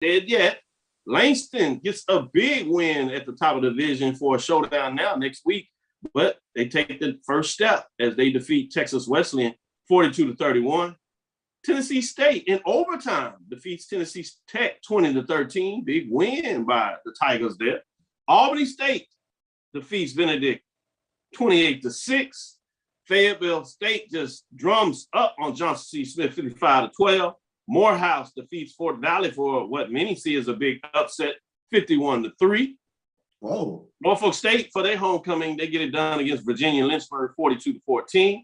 dead yet. Langston gets a big win at the top of the division for a showdown now next week, but they take the first step as they defeat Texas Wesleyan 42-31. Tennessee State in overtime defeats Tennessee Tech 20-13. Big win by the Tigers there. Albany State defeats Benedict 28-6. Fayetteville State just drums up on Johnson C. Smith 55-12. Morehouse defeats Fort Valley for what many see as a big upset, 51-3. Whoa. Norfolk State, for their homecoming, they get it done against Virginia Lynchburg 42-14.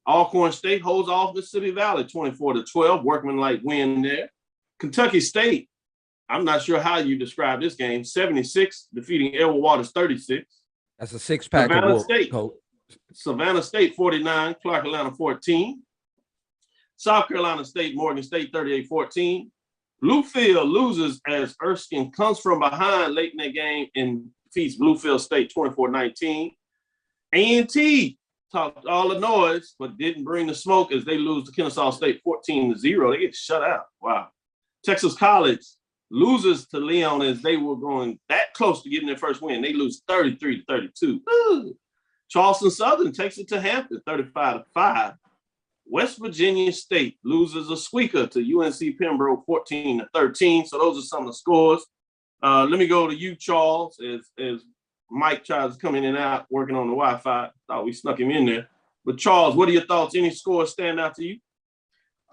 Alcorn State holds off Mississippi Valley 24-12. Workmanlike win there. Kentucky State, I'm not sure how you describe this game, 76 defeating Edward Waters 36. That's a six-pack Savannah of State, Coach. Savannah State 49, Clark Atlanta 14. South Carolina State, Morgan State 38-14. Bluefield loses as Erskine comes from behind late in that game and defeats Bluefield State 24-19. A&T talked all the noise, but didn't bring the smoke as they lose to Kennesaw State 14-0. They get shut out. Wow. Texas College loses to Leon as they were going that close to getting their first win. They lose 33-32. Charleston Southern takes it to Hampton 35-5. West Virginia State loses a squeaker to UNC Pembroke 14-13. So those are some of the scores. Let me go to you, Charles, as Mike tries to come in and out working on the Wi-Fi. Thought we snuck him in there. But Charles, what are your thoughts? Any scores stand out to you?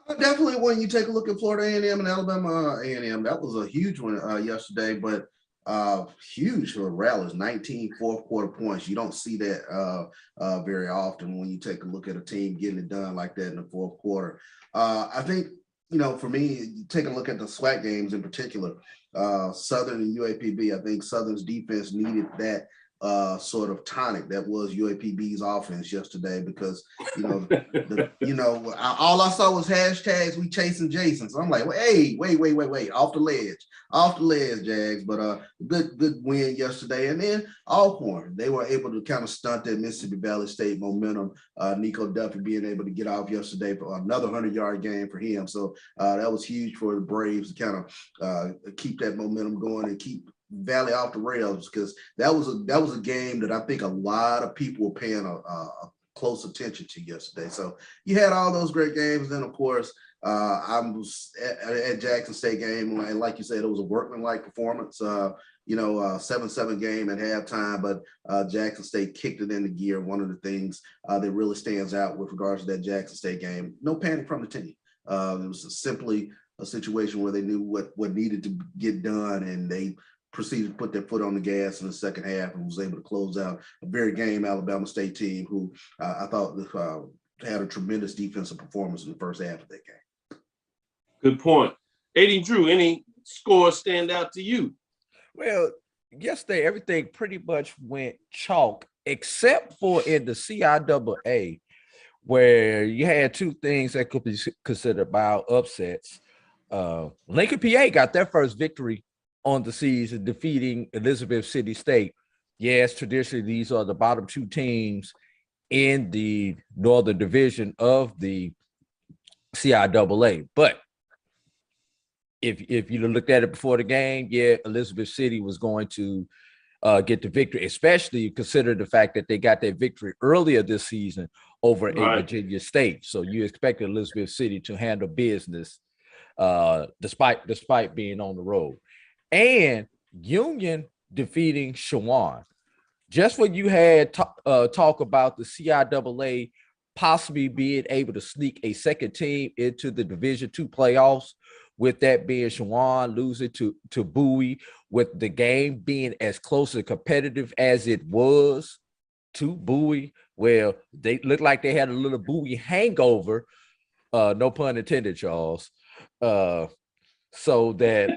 Definitely when you take a look at Florida A&M and Alabama A&M, that was a huge one yesterday, but huge for rallies, 19 fourth quarter points. You don't see that very often when you take a look at a team getting it done like that in the fourth quarter. I think, for me, take a look at the SWAC games in particular, Southern and UAPB. I think Southern's defense needed that sort of tonic that was UAPB's offense yesterday because, all I saw was hashtags, we chasing Jason. So I'm like, hey, wait, off the ledge, Jags. But good win yesterday. And then Alcorn, they were able to kind of stunt that Mississippi Valley State momentum. Nico Duffy being able to get off yesterday for another 100-yard game for him. So that was huge for the Braves to kind of keep that momentum going and keep Valley off the rails, because that was a game that I think a lot of people were paying a close attention to yesterday. So you had all those great games. Then of course I was at Jackson State game, and like you said, it was a workmanlike performance. 7-7 game at halftime, but Jackson State kicked it into gear. One of the things that really stands out with regards to that Jackson State game, no panic from the team. It was simply a situation where they knew what needed to get done, and they proceeded to put their foot on the gas in the second half and was able to close out a very game Alabama State team who I thought had a tremendous defensive performance in the first half of that game. Good point. AD Drew, any scores stand out to you? Well, yesterday, everything pretty much went chalk, except for in the CIAA, where you had two things that could be considered mild upsets. Lincoln, PA got their first victory on the season, defeating Elizabeth City State. Yes, traditionally, these are the bottom two teams in the Northern Division of the CIAA. But if you looked at it before the game, yeah, Elizabeth City was going to get the victory, especially consider the fact that they got that victory earlier this season over a Virginia State. So you expect Elizabeth City to handle business despite being on the road. And Union defeating Shawan. Just when you had talk about the CIAA possibly being able to sneak a second team into the Division II playoffs, with that being Shawan losing to Bowie, with the game being as close and competitive as it was to Bowie, where they looked like they had a little Bowie hangover, no pun intended, Charles. So that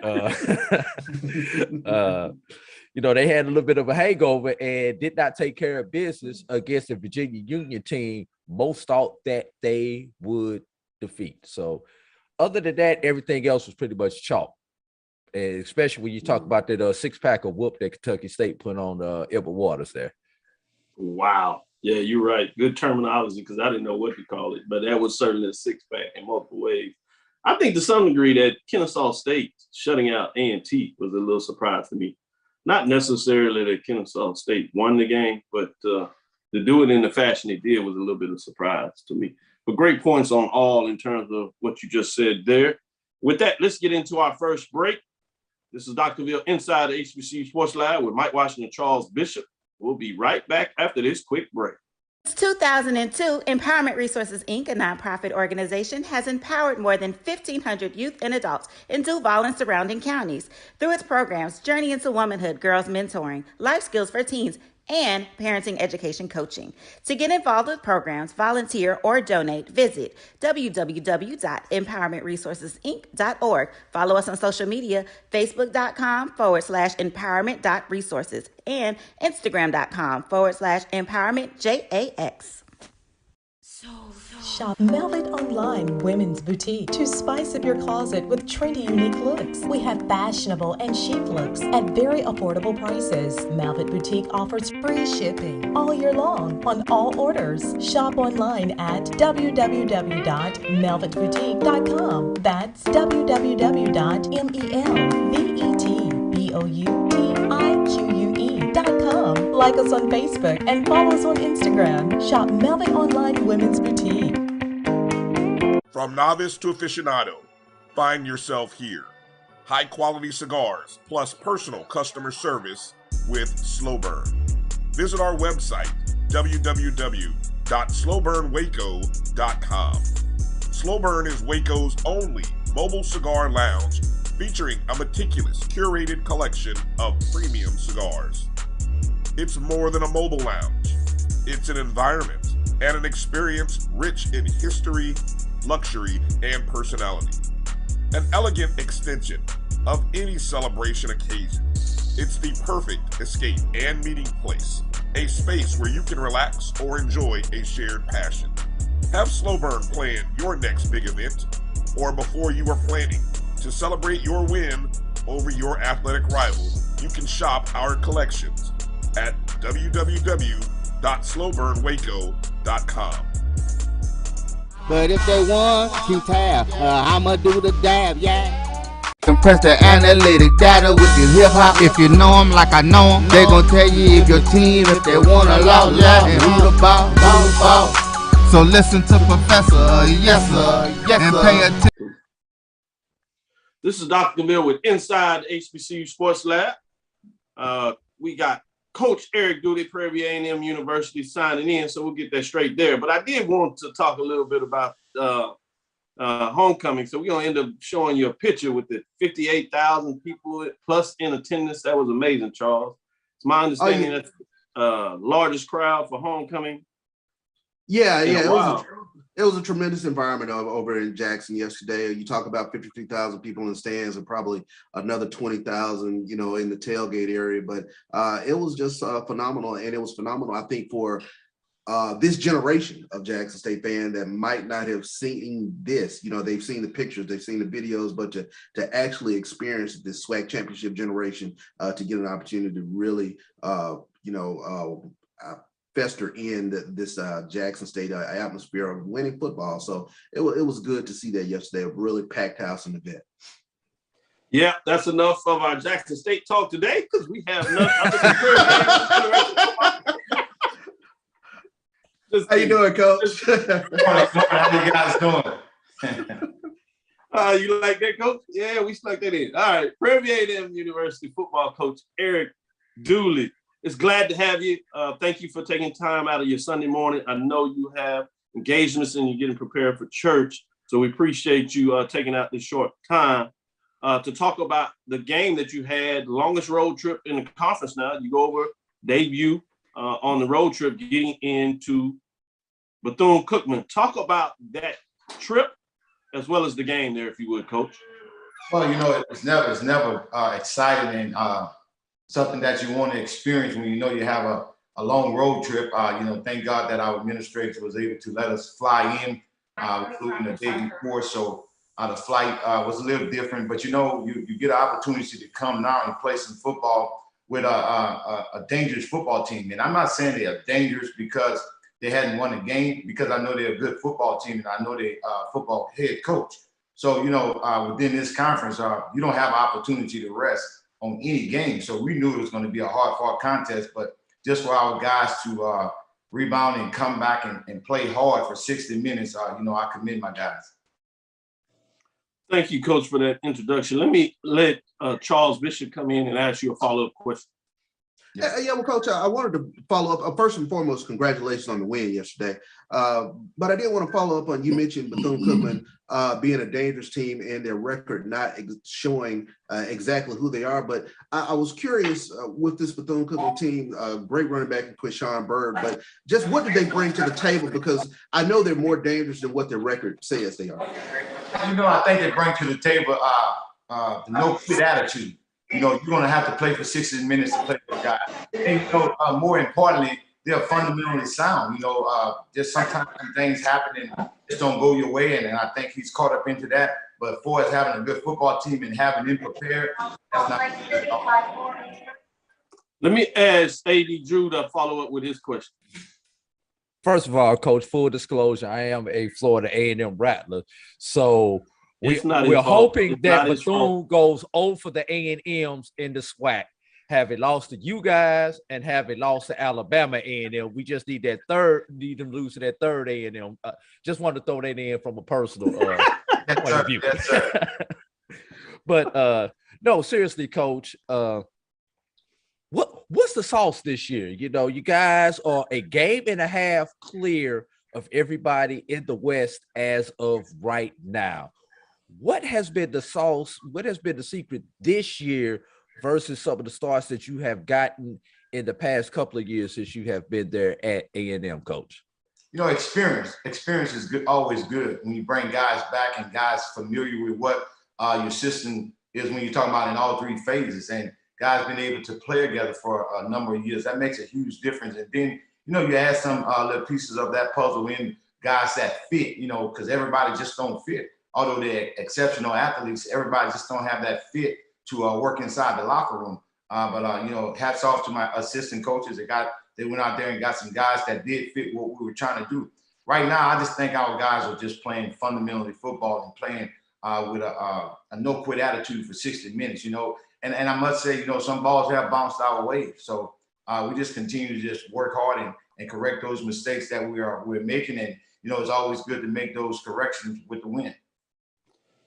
they had a little bit of a hangover and did not take care of business against the Virginia Union team most thought that they would defeat. So other than that, everything else was pretty much chalk, and especially when you talk about that six-pack of whoop that Kentucky State put on Edward Waters there. Wow. Yeah, you're right. Good terminology, because I didn't know what to call it, but that was certainly a six-pack in multiple ways. I think to some degree that Kennesaw State shutting out A&T was a little surprise to me. Not necessarily that Kennesaw State won the game, but to do it in the fashion they did was a little bit of a surprise to me. But great points on all in terms of what you just said there. With that, let's get into our first break. This is Dr. Cavil inside the HBCU Sports Lab with Mike Washington and Charles Bishop. We'll be right back after this quick break. Since 2002, Empowerment Resources, Inc., a nonprofit organization, has empowered more than 1,500 youth and adults in Duval and surrounding counties. Through its programs, Journey into Womanhood, Girls Mentoring, Life Skills for Teens, and Parenting Education Coaching. To get involved with programs, volunteer, or donate, visit www.empowermentresourcesinc.org. Follow us on social media, facebook.com/empowerment.resources and instagram.com/empowermentjax. Shop Velvet Online Women's Boutique to spice up your closet with trendy, unique looks. We have fashionable and chic looks at very affordable prices. Velvet Boutique offers free shipping all year long on all orders. Shop online at www.melvetboutique.com. That's www.melvetboutique.com. Like us on Facebook and follow us on Instagram. Shop Velvet Online Women's Boutique. From novice to aficionado, find yourself here. High quality cigars plus personal customer service with Slow Burn. Visit our website, www.slowburnwaco.com. Slow Burn is Waco's only mobile cigar lounge featuring a meticulous curated collection of premium cigars. It's more than a mobile lounge. It's an environment and an experience rich in history, luxury, and personality. An elegant extension of any celebration occasion. It's the perfect escape and meeting place, a space where you can relax or enjoy a shared passion. Have Slow Burn plan your next big event, or before you are planning to celebrate your win over your athletic rival, you can shop our collections at www.slowburnwaco.com. But if they want to tab, I'ma do the dab, yeah. Compress the analytic data with your hip hop. If you know them like I know them, they gon' tell you if your team, if they wanna lose, yeah, and who the ball. So listen to Professor, yes sir, and pay attention. This is Dr. Cavil with Inside HBCU Sports Lab. We got Coach Eric Dooley, Prairie A&M University, signing in, so we'll get that straight there. But I did want to talk a little bit about homecoming. So we're going to end up showing you a picture with the 58,000 people plus in attendance. That was amazing, Charles. It's my understanding that's the largest crowd for homecoming. Yeah. It was a tremendous environment over in Jackson yesterday. You talk about 53,000 people in the stands and probably another 20,000, in the tailgate area. But it was just phenomenal. And it was phenomenal, I think, for this generation of Jackson State fan that might not have seen this. They've seen the pictures, they've seen the videos, but to actually experience this SWAC championship generation, to get an opportunity to really, fester in this Jackson State atmosphere of winning football. So it was good to see that yesterday, a really packed house in the vet. Yeah, that's enough of our Jackson State talk today because we have nothing. How you doing, Coach? How you guys doing? You like that, Coach? Yeah, we snuck that in. All right, Prairie A&M University football coach Eric Dooley. It's glad to have you. Thank you for taking time out of your Sunday morning. I know you have engagements and you're getting prepared for church. So we appreciate you taking out this short time to talk about the game that you had, longest road trip in the conference now. You go over, debut on the road trip, getting into Bethune-Cookman. Talk about that trip as well as the game there, if you would, Coach. Well, it's never exciting and something that you want to experience when you have a long road trip. Thank God that our administrator was able to let us fly in, including the day before. So the flight was a little different, but you get an opportunity to come now and play some football with a dangerous football team. And I'm not saying they are dangerous because they hadn't won a game, because I know they're a good football team and I know they football head coach. So, within this conference, you don't have opportunity to rest on any game. So we knew it was going to be a hard-fought contest, but just for our guys to rebound and come back and play hard for 60 minutes, I commend my guys. Thank you, Coach, for that introduction. Let me let Charles Bishop come in and ask you a follow-up question. Yeah, well, Coach, I wanted to follow up. First and foremost, congratulations on the win yesterday. But I did want to follow up on, you mentioned Bethune-Cookman being a dangerous team and their record not showing exactly who they are. But I was curious with this Bethune-Cookman team, great running back in Quishawn Bird, but just what did they bring to the table? Because I know they're more dangerous than what their record says they are. I think they bring to the table the no-quit attitude. You're going to have to play for 60 minutes to play for a guy. And, more importantly, they're fundamentally sound. Just sometimes things happen and just don't go your way. And I think he's caught up into that. But for us having a good football team and having him prepared, that's not good at all. Let me ask A.D. Drew to follow up with his question. First of all, Coach, full disclosure, I am a Florida A&M Rattler. So we're hoping that Bethune goes 0 for the A&Ms in the SWAC. Have it lost to you guys and have it lost to Alabama A&M. We just need them to lose to that third A&M. Just wanted to throw that in from a personal point of view. But no, seriously, Coach, what's the sauce this year? You guys are a game and a half clear of everybody in the West as of right now. What has been the sauce? What has been the secret this year versus some of the starts that you have gotten in the past couple of years since you have been there at A&M, Coach? Experience. Experience is good, always good when you bring guys back and guys familiar with what your system is when you're talking about in all three phases. And guys been able to play together for a number of years. That makes a huge difference. And then, you add some little pieces of that puzzle in guys that fit, because everybody just don't fit. Although they're exceptional athletes, everybody just don't have that fit to work inside the locker room. But hats off to my assistant coaches. They went out there and got some guys that did fit what we were trying to do. Right now, I just think our guys are just playing fundamentally football and playing with a no-quit attitude for 60 minutes, And I must say, some balls have bounced our way. So we just continue to just work hard and correct those mistakes that we're making. And, it's always good to make those corrections with the win.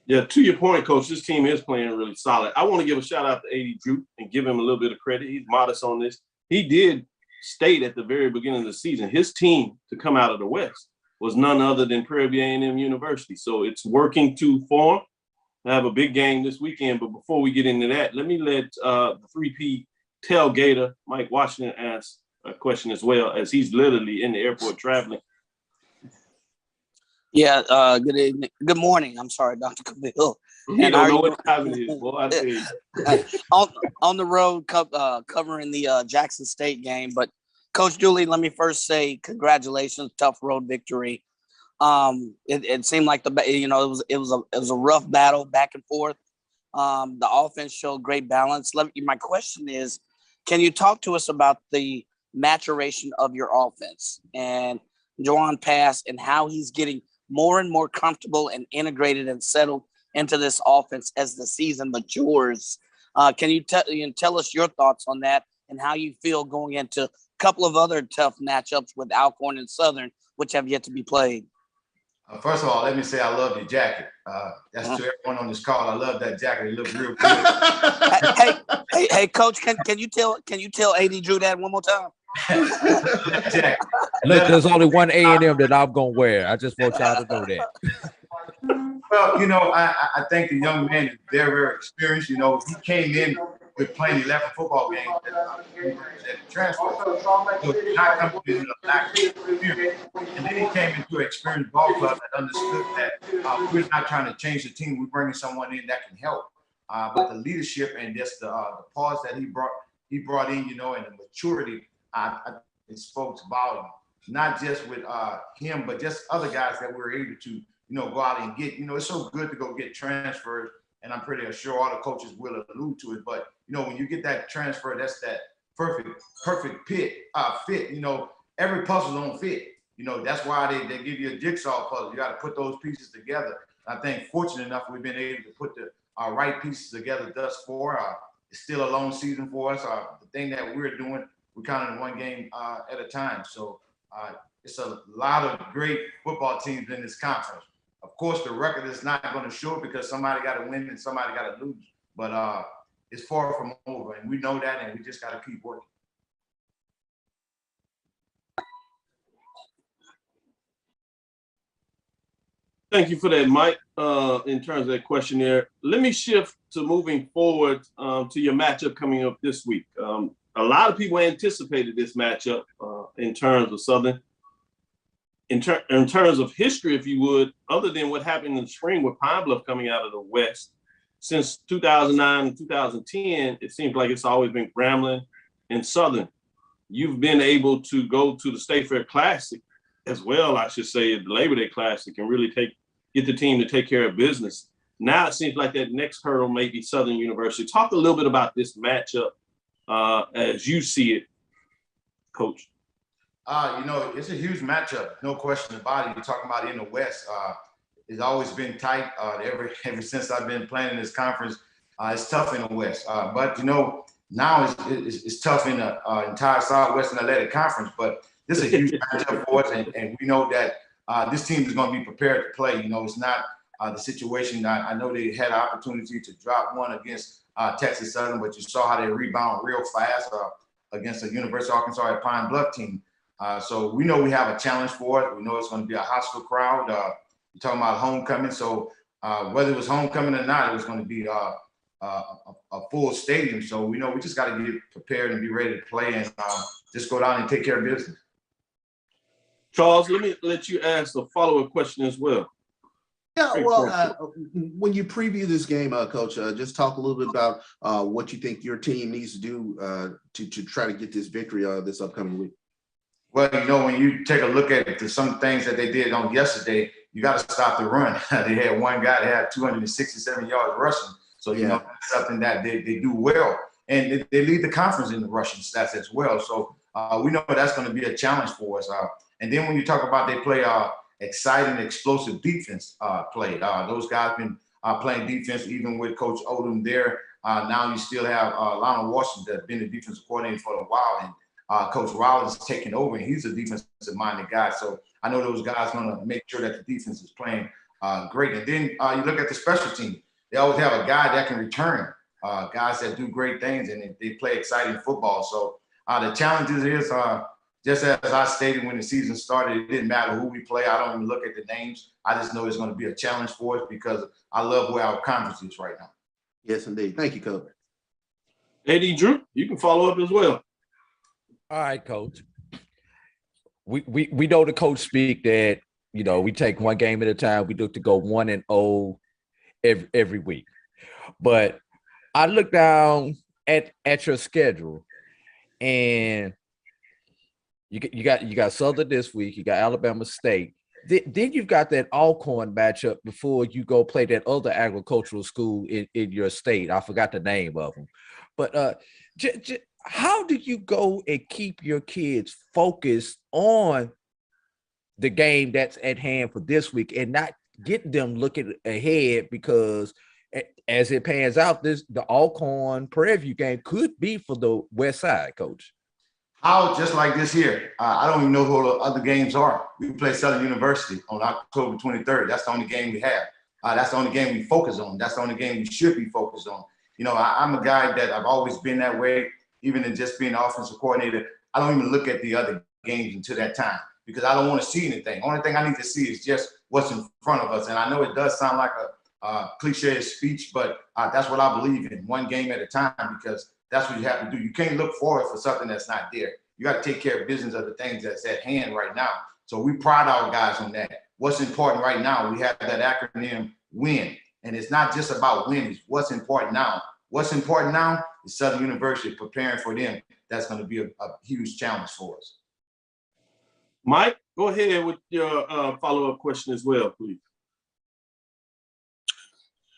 Yeah, to your point, Coach, this team is playing really solid. I want to give a shout out to A.D. Drew and give him a little bit of credit. He's modest on this. He did state at the very beginning of the season, his team to come out of the West was none other than Prairie View A&M University. So it's working to form. I have a big game this weekend, but before we get into that, let me let the 3P tailgater, Mike Washington, ask a question as well, as he's literally in the airport traveling. Yeah, good evening. Good morning. I'm sorry, Dr. Cavil. You don't know what time it is, boy. I tell you. On the road covering the Jackson State game. But Coach Dooley, let me first say congratulations, tough road victory. It seemed like it was a rough battle back and forth. The offense showed great balance. My question is, can you talk to us about the maturation of your offense and Juwan Pass and how he's getting more and more comfortable and integrated and settled into this offense as the season matures? Can you tell us your thoughts on that and how you feel going into a couple of other tough matchups with Alcorn and Southern, which have yet to be played? First of all, let me say I love your jacket. That's to everyone on this call. I love that jacket. It looks real good. hey, Coach, can you tell A.D. Drew that one more time? Look, there's only one A&M that I'm gonna wear. I just want y'all to know that. Well, I think the young man is very, very experienced. He came in with playing 11 football games at transfer. So he's not coming in a lack of experience. And then he came into an experienced ball club that understood that we're not trying to change the team. We're bringing someone in that can help. But the leadership and just the pause that he brought in, and the maturity, it spoke volume. Not just with him, but just other guys that we were able to, go out and get. It's so good to go get transfers, and I'm pretty sure all the coaches will allude to it. But when you get that transfer, that's that perfect fit. Every puzzle don't fit. That's why they give you a jigsaw puzzle. You got to put those pieces together. I think fortunate enough we've been able to put the right pieces together thus far. It's still a long season for us. The thing that we're doing, we're kind of one game at a time. So it's a lot of great football teams in this conference. Of course, the record is not going to show it because somebody got to win and somebody got to lose. But it's far from over, and we know that, and we just got to keep working. Thank you for that, Mike. In terms of that question there, let me shift to moving forward to your matchup coming up this week. A lot of people anticipated this matchup in terms of Southern. In terms of history, if you would, other than what happened in the spring with Pine Bluff coming out of the West, since 2009 and 2010, it seems like it's always been Grambling and Southern. You've been able to go to the State Fair Classic as well, I should say, the Labor Day Classic, and really get the team to take care of business. Now it seems like that next hurdle may be Southern University. Talk a little bit about this matchup as you see it, Coach. It's a huge matchup, no question about it. You're talking about in the West. It's always been tight ever since I've been playing in this conference. It's tough in the West, but now it's tough in the entire Southwestern Athletic Conference. But this is a huge matchup for us, and we know that this team is going to be prepared to play. It's not the situation. I know they had an opportunity to drop one against Texas Southern, but you saw how they rebound real fast against the University of Arkansas at Pine Bluff team. So we know we have a challenge for it. We know it's going to be a hostile crowd. You're talking about homecoming. So whether it was homecoming or not, it was going to be a full stadium. So we know we just got to get prepared and be ready to play and just go down and take care of business. Charles, let me let you ask a follow-up question as well. Yeah, well, when you preview this game, Coach, just talk a little bit about what you think your team needs to do to try to get this victory this upcoming week. Well, when you take a look at some things that they did on yesterday, you got to stop the run. They had one guy that had 267 yards rushing. So, that's something that they do well. And they lead the conference in the rushing stats as well. So we know that's going to be a challenge for us. And then when you talk about they play exciting, explosive defense play, those guys been playing defense even with Coach Odom there. Now you still have Lionel Washington that's been the defensive coordinator for a while. And Coach Rollins is taking over, and he's a defensive-minded guy. So I know those guys going to make sure that the defense is playing great. And then you look at the special team. They always have a guy that can return, guys that do great things, and they play exciting football. So the challenges is, just as I stated when the season started, it didn't matter who we play. I don't even look at the names. I just know it's going to be a challenge for us because I love where our conference is right now. Yes, indeed. Thank you, Coach. AD Drew, you can follow up as well. All right, Coach. We know the coach speak that, we take one game at a time. We look to go 1-0 every week. But I look down at your schedule, and you got Southern this week. You got Alabama State. Then you've got that Alcorn matchup before you go play that other agricultural school in your state. I forgot the name of them. But how do you go and keep your kids focused on the game that's at hand for this week and not get them looking ahead? Because as it pans out, the Alcorn Prairie View game could be for the West Side, Coach. How just like this here, I don't even know who the other games are. We play Southern University on October 23rd. That's the only game we have. That's the only game we focus on. That's the only game we should be focused on. I'm a guy that I've always been that way. Even in just being an offensive coordinator, I don't even look at the other games until that time because I don't want to see anything. Only thing I need to see is just what's in front of us. And I know it does sound like a cliche speech, but that's what I believe in, one game at a time, because that's what you have to do. You can't look forward for something that's not there. You got to take care of business of the things that's at hand right now. So we pride our guys on that. What's important right now, we have that acronym WIN. And it's not just about winning, it's what's important now. What's important now is Southern University preparing for them. That's going to be a huge challenge for us. Mike, go ahead with your follow-up question as well, please.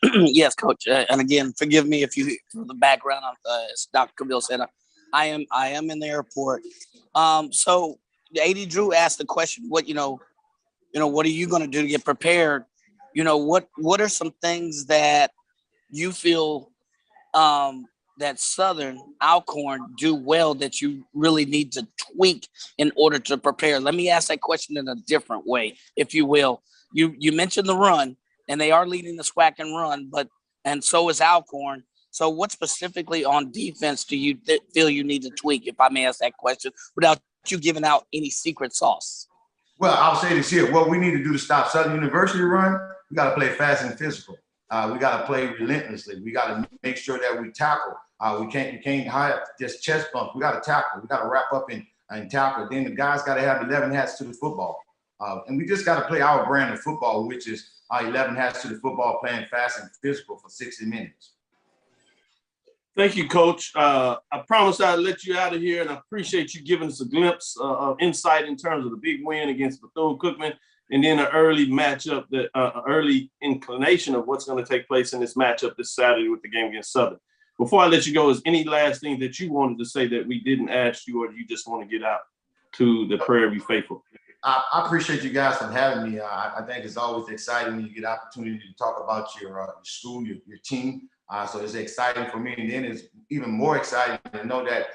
Yes, Coach. And again, forgive me if you hear the background. As Dr. Cavil said, I am in the airport. So AD Drew asked the question, what are you going to do to get prepared what are some things that you feel that Southern Alcorn do well that you really need to tweak in order to prepare? Let me ask that question in a different way, if you will. You mentioned the run, and they are leading the SWAC and run, and so is Alcorn. So what specifically on defense do you feel you need to tweak, if I may ask that question, without you giving out any secret sauce? Well, I'll say this here. What we need to do to stop Southern University run, we got to play fast and physical. We got to play relentlessly. We got to make sure that we tackle. You can't hide just chest bump. We got to tackle. We got to wrap up and tackle. Then the guys got to have 11 hats to the football. And we just got to play our brand of football, which is 11 hats to the football, playing fast and physical for 60 minutes. Thank you, Coach. I promised I'd let you out of here, and I appreciate you giving us a glimpse of insight in terms of the big win against Bethune-Cookman, and then an early matchup, early inclination of what's going to take place in this matchup this Saturday with the game against Southern. Before I let you go, is any last thing that you wanted to say that we didn't ask you, or do you just want to get out to the Prairie View faithful? I appreciate you guys for having me. I think it's always exciting when you get opportunity to talk about your school, your team. So it's exciting for me. And then it's even more exciting to know that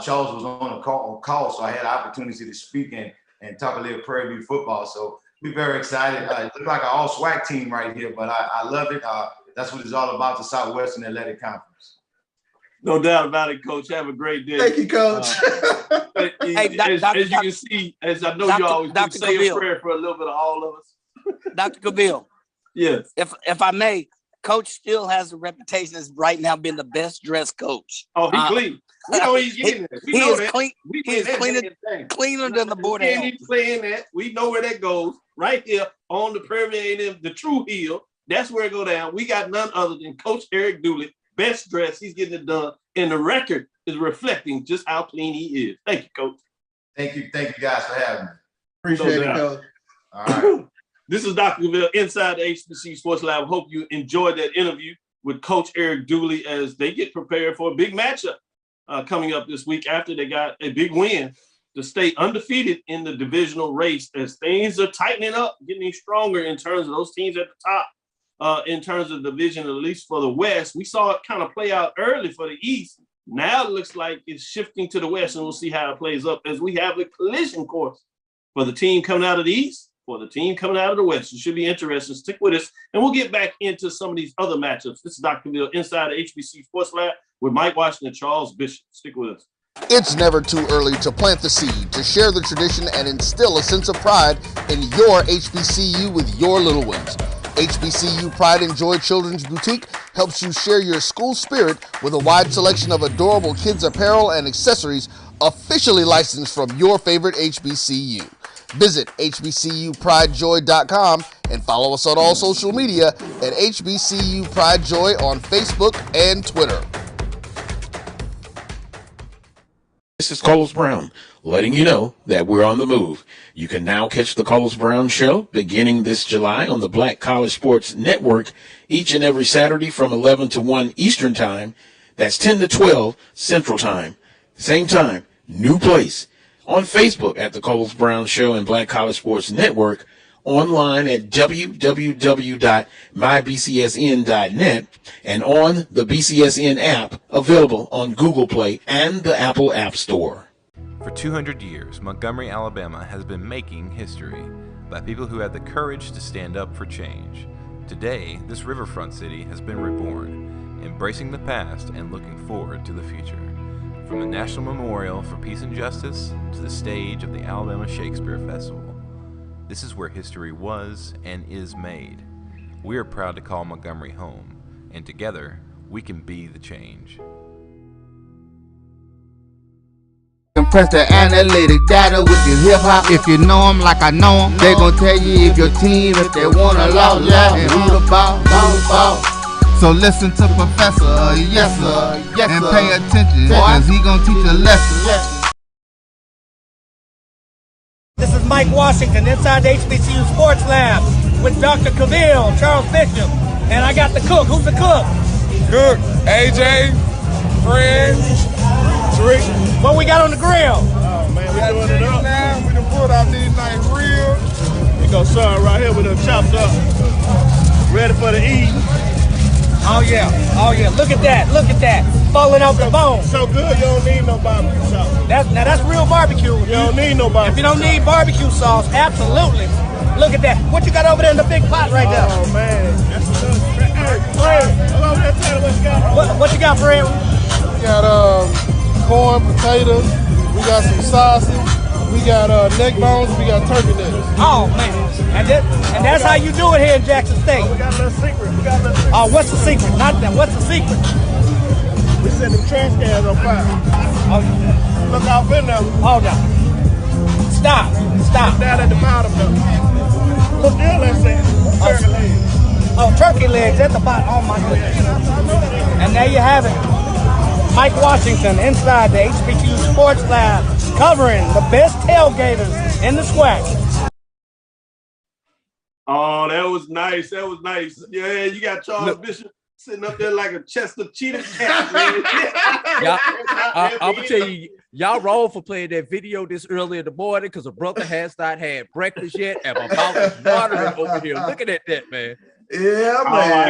Charles was on a call. So I had the opportunity to speak and talk a little Prairie View football. So we're very excited. It looks like an all SWAC team right here, but I love it. That's what it's all about, the Southwestern Athletic Conference. No doubt about it, Coach. Have a great day. Thank you, Coach. As you can see, as I know you always do, say a prayer for a little bit of all of us. Dr. Cavil. Yes. If I may, Coach still has a reputation as right now being the best dressed coach. Oh, he's clean. We know he's getting there. He is clean. He is cleaner than the board. We can't even play in that. We know where that goes. Right here on the Prairie A&M, the true hill. That's where it go down. We got none other than Coach Eric Dooley, best dressed. He's getting it done, and the record is reflecting just how clean he is. Thank you, Coach. Thank you guys for having me. Appreciate it, Coach. All right. This is Dr. Cavil inside the HBCU Sports Lab. Hope you enjoyed that interview with Coach Eric Dooley as they get prepared for a big matchup coming up this week after they got a big win to stay undefeated in the divisional race as things are tightening up, getting stronger in terms of those teams at the top. In terms of division, at least for the West, we saw it kind of play out early for the East. Now it looks like it's shifting to the West, and we'll see how it plays up as we have a collision course for the team coming out of the East, for the team coming out of the West. It should be interesting. Stick with us, and we'll get back into some of these other matchups. This is Dr. Cavil inside the HBCU Sports Lab with Mike Washington and Charles Bishop. Stick with us. It's never too early to plant the seed, to share the tradition, and instill a sense of pride in your HBCU with your little ones. HBCU Pride and Joy Children's Boutique helps you share your school spirit with a wide selection of adorable kids apparel and accessories officially licensed from your favorite HBCU. Visit hbcupridejoy.com and follow us on all social media at HBCU Pride Joy on Facebook and Twitter. This is Carlos Brown, letting you know that we're on the move. You can now catch the Carlos Brown Show beginning this July on the Black College Sports Network each and every Saturday from 11 to 1 Eastern Time. That's 10 to 12 Central Time. Same time, new place. On Facebook at the Carlos Brown Show and Black College Sports Network. Online at www.mybcsn.net and on the BCSN app available on Google Play and the Apple App Store. For 200 years, Montgomery, Alabama has been making history by people who had the courage to stand up for change. Today, this riverfront city has been reborn, embracing the past and looking forward to the future. From the National Memorial for Peace and Justice to the stage of the Alabama Shakespeare Festival, this is where history was and is made. We are proud to call Montgomery home, and together, we can be the change. Compress the analytic data with your hip-hop. If you know them like I know them, they gon' tell you if your team, if they wanna love, and who the ball. So listen to Professor, yes sir, and pay attention, cause he gon' teach a lesson. This is Mike Washington inside the HBCU Sports Lab with Dr. Cavil, Charles Bishop, and I got the cook. Who's the cook? Cook, AJ, Fred, Trick. What we got on the grill? Oh man, we doing it up now. We done pulled out these nice reels. We got some right here with them chopped up. Ready for the E. Oh yeah, oh yeah. Look at that, falling off the bone. So good, you don't need no barbecue sauce. That's real barbecue. You don't need no barbecue. If you don't need barbecue sauce, absolutely. Look at that. What you got over there in the big pot right there? Oh man, that's another. Hey, Fred, come over there, tell me what you got. What you got, Fred? We got corn, potatoes. We got some sausage. We got neck bones. We got turkey necks. Oh man, and that's how you do it here in Jackson State. We got a little secret. Oh, what's the secret? Not that. What's the secret? We set them trash cans on fire. Oh, look out in there. Hold on. Stop. Look down at the bottom though. Look down, let's say. Turkey legs. Oh, turkey legs at the bottom. Oh my goodness. And there you have it. Mike Washington inside the HBCU Sports Lab, covering the best tailgaters in the SWAC. Oh, that was nice. Yeah, you got Charles Bishop sitting up there like a chest of cheetah cat, man. I'm gonna tell you, y'all wrong for playing that video this early in the morning because a brother has not had breakfast yet, and my mouth is watering over here looking at that, man. Yeah, man.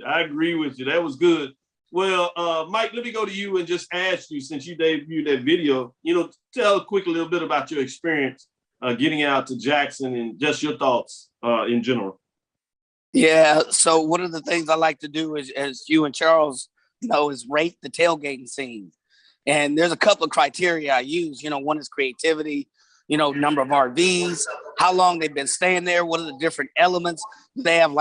I agree with you. That was good. Well, Mike, let me go to you and just ask you, since you debuted that video, tell a little bit about your experience getting out to Jackson and just your thoughts in general. Yeah, so one of the things I like to do is, as you and Charles know, is rate the tailgating scene. And there's a couple of criteria I use. One is creativity, number of RVs, how long they've been staying there, what are the different elements. Do they have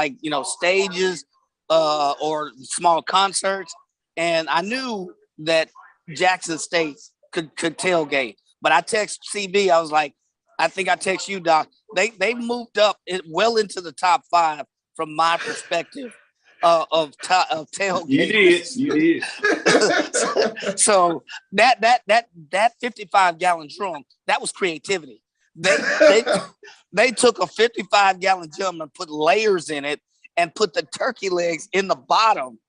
stages or small concerts? And I knew that Jackson State could tailgate. But I text CB, I was like, I think I text you, Doc. They moved up well into the top 5 from my perspective of tailgate. You did. So that 55-gallon drum, that was creativity. They took a 55-gallon drum and put layers in it and put the turkey legs in the bottom,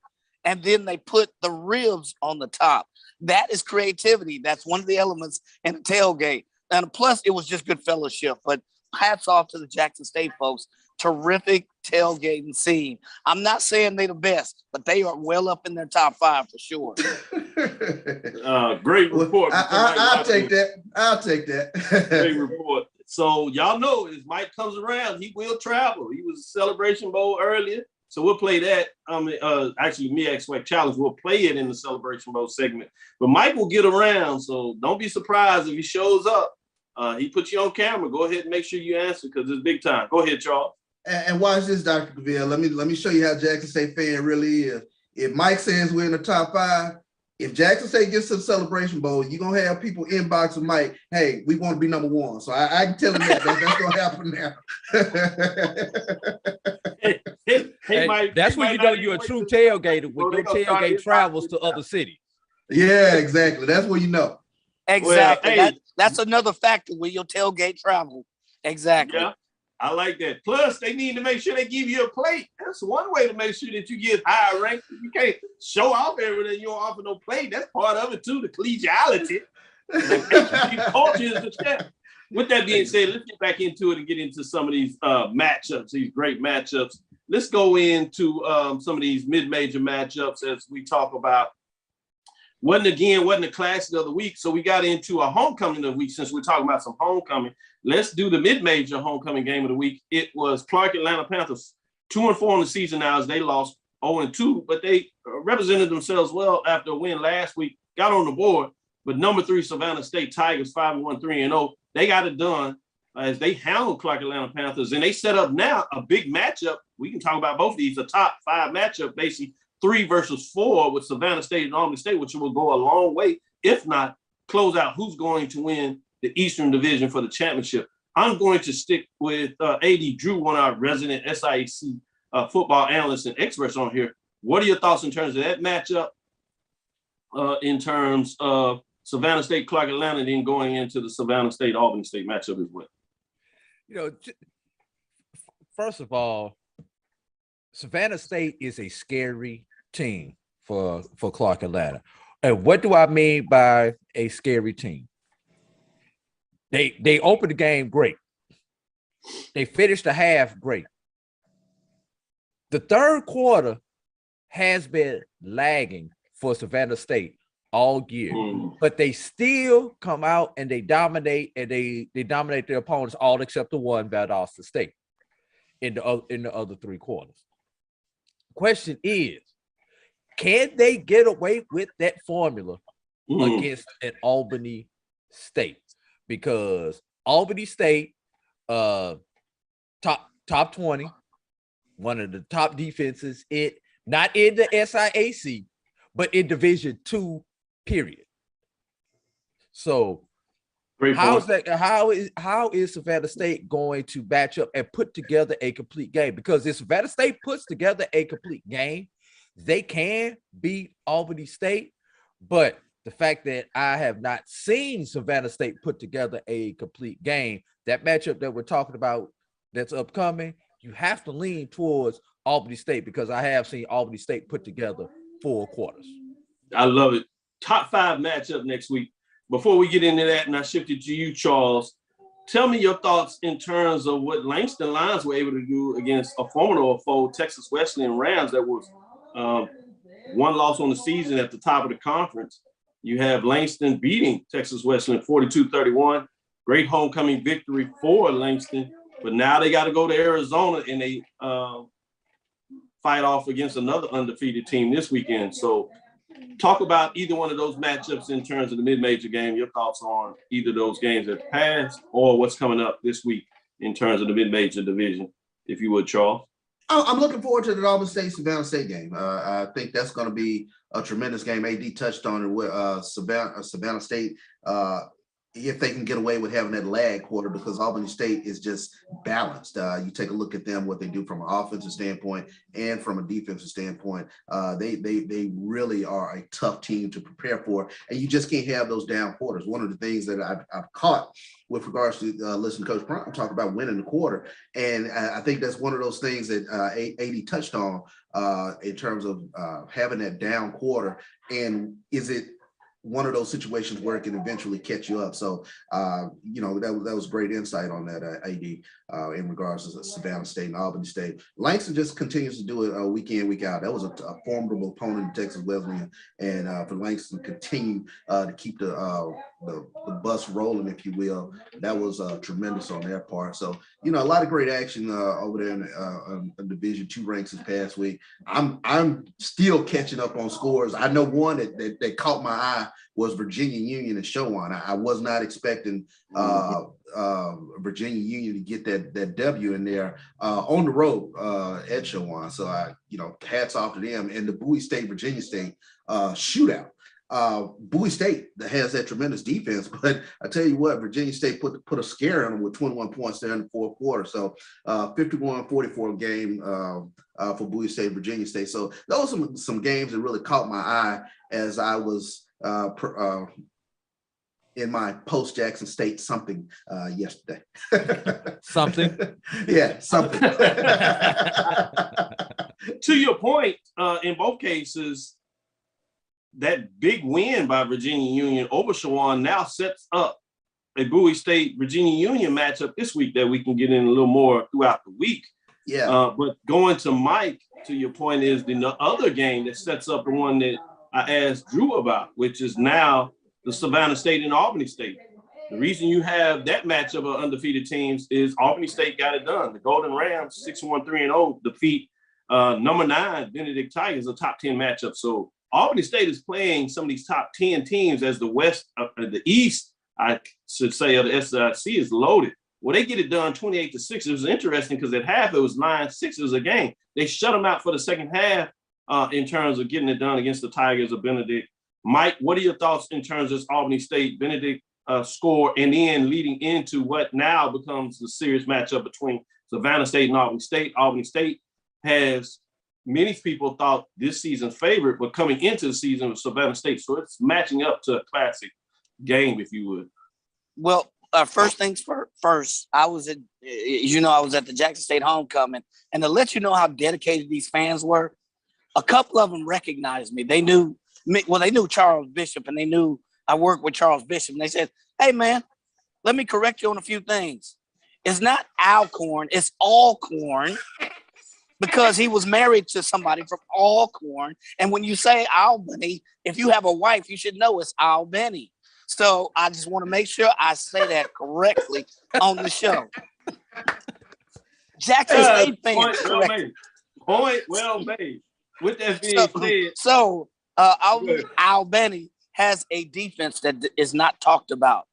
and then they put the ribs on the top. That is creativity. That's one of the elements in a tailgate. And plus, it was just good fellowship. But hats off to the Jackson State folks. Terrific tailgating scene. I'm not saying they're the best, but they are well up in their top 5 for sure. Great report. I'll take that. Great report. So y'all know, as Mike comes around, he will travel. He was Celebration Bowl earlier. So we'll play that. Actually, MEAC Challenge, we'll play it in the Celebration Bowl segment. But Mike will get around, so don't be surprised if he shows up. He puts you on camera. Go ahead and make sure you answer because it's big time. Go ahead, Charles. And watch this, Dr. Cavil. Let me show you how Jackson State fan really is. If Mike says we're in the top 5, if Jackson State gets to the Celebration Bowl, you're gonna have people inboxing Mike, hey, we want to be number 1. So I can tell him that's gonna happen now. Hey, Mike, that's when you know you're a true tailgater when your tailgate travels to other cities. Yeah, exactly. That's where you know. Exactly. Well, that's another factor when your tailgate travel. Exactly. Yeah, I like that. Plus, they need to make sure they give you a plate. That's one way to make sure that you get higher ranked. You can't show off everything. You don't offer no plate. That's part of it too, the collegiality. Culture is the step. With that being said, let's get back into it and get into some of these matchups, these great matchups. Let's go into some of these mid-major matchups as we talk about. Wasn't a classic of the week, so we got into a homecoming of the week since we're talking about some homecoming. Let's do the mid-major homecoming game of the week. It was Clark Atlanta Panthers, 2-4 in the season now as they lost 0-2, but they represented themselves well after a win last week, got on the board. But number 3 Savannah State Tigers, 5-1, 3-0, they got it done as they handled Clark Atlanta Panthers, and they set up now a big matchup. We can talk about both of these, a top 5 matchup, basically 3 versus 4 with Savannah State and Albany State, which will go a long way, if not close out who's going to win the Eastern Division for the championship. I'm going to stick with A.D. Drew, one of our resident SIAC football analysts and experts on here. What are your thoughts in terms of that matchup, in terms of Savannah State, Clark Atlanta, then going into the Savannah State, Albany State matchup as well? First of all, Savannah State is a scary team for Clark Atlanta. And what do I mean by a scary team? They opened the game great. They finished the half great. The third quarter has been lagging for Savannah State all year, but they still come out and they dominate, and they dominate their opponents, all except the one, Valdosta State, in the other three quarters. Question is, can they get away with that formula against an Albany State? Because Albany State, top 20, one of the top defenses, not in the SIAC, but in Division II, period. So how is Savannah State going to match up and put together a complete game? Because if Savannah State puts together a complete game, they can beat Albany State. But the fact that I have not seen Savannah State put together a complete game, that matchup that we're talking about that's upcoming, you have to lean towards Albany State, because I have seen Albany State put together 4 quarters. I love it. Top 5 matchup next week. Before we get into that, and I shift it to you, Charles, tell me your thoughts in terms of what Langston Lions were able to do against a formidable foe, Texas Wesleyan Rams, that was one loss on the season at the top of the conference. You have Langston beating Texas Wesleyan 42-31. Great homecoming victory for Langston. But now they got to go to Arizona and they fight off against another undefeated team this weekend. So talk about either one of those matchups in terms of the mid-major game, your thoughts on either of those games that passed or what's coming up this week in terms of the mid-major division, if you would, Charles. I'm looking forward to the Auburn State-Savannah State game. I think that's going to be a tremendous game. AD touched on it with Savannah State. If they can get away with having that lag quarter, because Albany State is just balanced. You take a look at them, what they do from an offensive standpoint and from a defensive standpoint. They really are a tough team to prepare for, and you just can't have those down quarters. One of the things that I've caught with regards to listening to Coach Brown talk about winning the quarter, and I think that's one of those things that AD touched on in terms of having that down quarter, and is it one of those situations where it can eventually catch you up. So, that was great insight on that, AD, in regards to Savannah State and Albany State. Langston just continues to do it week in, week out. That was a formidable opponent in Texas Wesleyan, and for Langston to continue to keep the bus rolling, if you will, that was tremendous on their part. So, a lot of great action over there in Division II ranks this past week. I'm still catching up on scores. I know one that caught my eye was Virginia Union and Chowan. I was not expecting Virginia Union to get that W in there on the road at Chowan. So hats off to them. And the Bowie State, Virginia State shootout. Bowie State has that tremendous defense, but I tell you what, Virginia State put a scare on them with 21 points there in the fourth quarter. So 51-44 game for Bowie State, Virginia State. So those are some games that really caught my eye as I was in my post-Jackson State something yesterday. Something? Yeah, something. To your point, in both cases, that big win by Virginia Union over Chowan now sets up a Bowie State Virginia Union matchup this week that we can get in a little more throughout the week. Yeah. But going to Mike, to your point, is the other game that sets up the one that I asked Drew about, which is now the Savannah State and Albany State. The reason you have that matchup of undefeated teams is Albany State got it done. The Golden Rams, 6-1-3-0, defeat number 9 Benedict Tigers, a top 10 matchup. So Albany State is playing some of these top 10 teams as the East, I should say, of the SIC is loaded. Well, they get it done 28-6. It was interesting because at half it was 9-6 a game. They shut them out for the second half in terms of getting it done against the Tigers of Benedict. Mike, what are your thoughts in terms of this Albany State Benedict score, and then leading into what now becomes the serious matchup between Savannah State and Albany State? Albany State has many people thought this season's favorite, but coming into the season with Savannah State. So it's matching up to a classic game, if you would. Well, first things first, I was at the Jackson State homecoming, and to let you know how dedicated these fans were, a couple of them recognized me. They knew me. Well, they knew Charles Bishop, and they knew I worked with Charles Bishop. And they said, "Hey, man, let me correct you on a few things. It's not Alcorn, it's Alcorn." because he was married to somebody from Alcorn. And when you say Albany, if you have a wife, you should know it's Albany. So I just want to make sure I say that correctly on the show. Jackson State fans, correct. Point well made. With that being said, Albany has a defense that is not talked about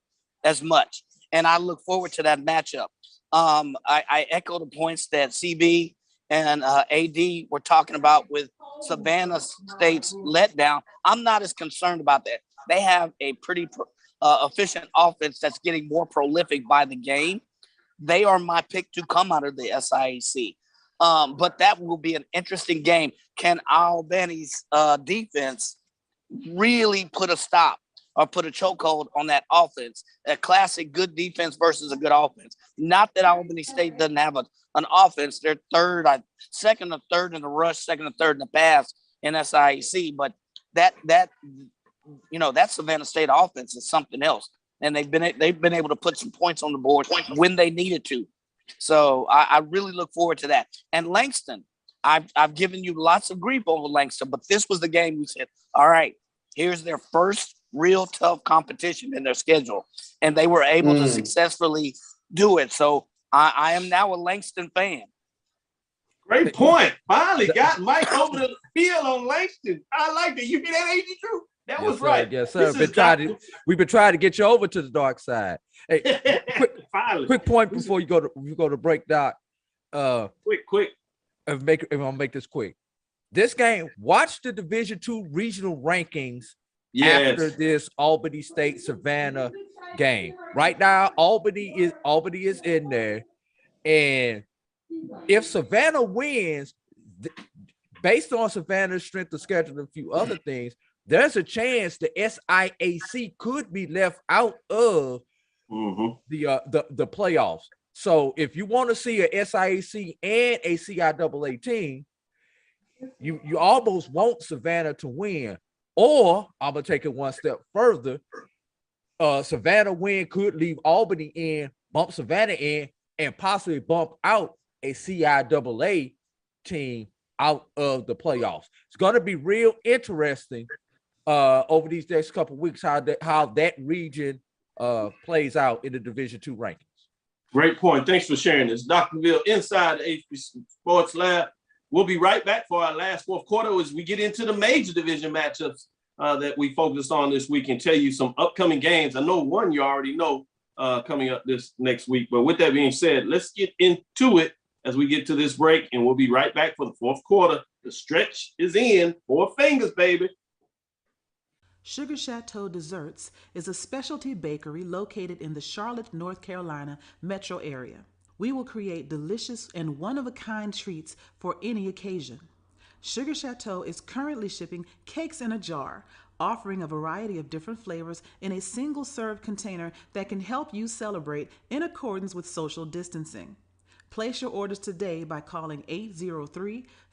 as much, and I look forward to that matchup. I echo the points that CB and AD were talking about with Savannah State's letdown. I'm not as concerned about that. They have a pretty efficient offense that's getting more prolific by the game. They are my pick to come out of the SIAC. But that will be an interesting game. Can Albany's defense really put a stop or put a chokehold on that offense? A classic good defense versus a good offense. Not that Albany State doesn't have an offense. They're second or third in the rush, second or third in the pass in SIAC. But that Savannah State offense is something else. And they've been able to put some points on the board when they needed to. So I really look forward to that. And Langston, I've given you lots of grief over Langston, but this was the game we said, all right, here's their first real tough competition in their schedule. And they were able to successfully do it. So I am now a Langston fan. Great point. Finally got Mike over the field on Langston. I like that. You get that, AD Drew? That was right. Yes, sir. We've been trying to get you over to the dark side. Hey, quick point before you go to break, Doc. Quick. I'm gonna make this quick. This game, watch the Division II regional rankings after this Albany State Savannah game. Right now, Albany is in there, and if Savannah wins, based on Savannah's strength of schedule and a few other things, there's a chance the SIAC could be left out of the playoffs. So if you want to see a SIAC and a CIAA team, you almost want Savannah to win. Or I'm gonna take it one step further. Savannah win could leave Albany in, bump Savannah in, and possibly bump out a CIAA team out of the playoffs. It's gonna be real interesting over these next couple of weeks how that region plays out in the Division II rankings. Great point. Thanks for sharing this. Dr. Bill, inside the HBCU Sports Lab. We'll be right back for our last fourth quarter as we get into the major division matchups that we focused on this week and tell you some upcoming games. I know one you already know coming up this next week. But with that being said, let's get into it as we get to this break, and we'll be right back for the fourth quarter. The stretch is in. 4 fingers, baby. Sugar Chateau Desserts is a specialty bakery located in the Charlotte, North Carolina metro area. We will create delicious and one-of-a-kind treats for any occasion. Sugar Chateau is currently shipping cakes in a jar, offering a variety of different flavors in a single-serve container that can help you celebrate in accordance with social distancing. Place your orders today by calling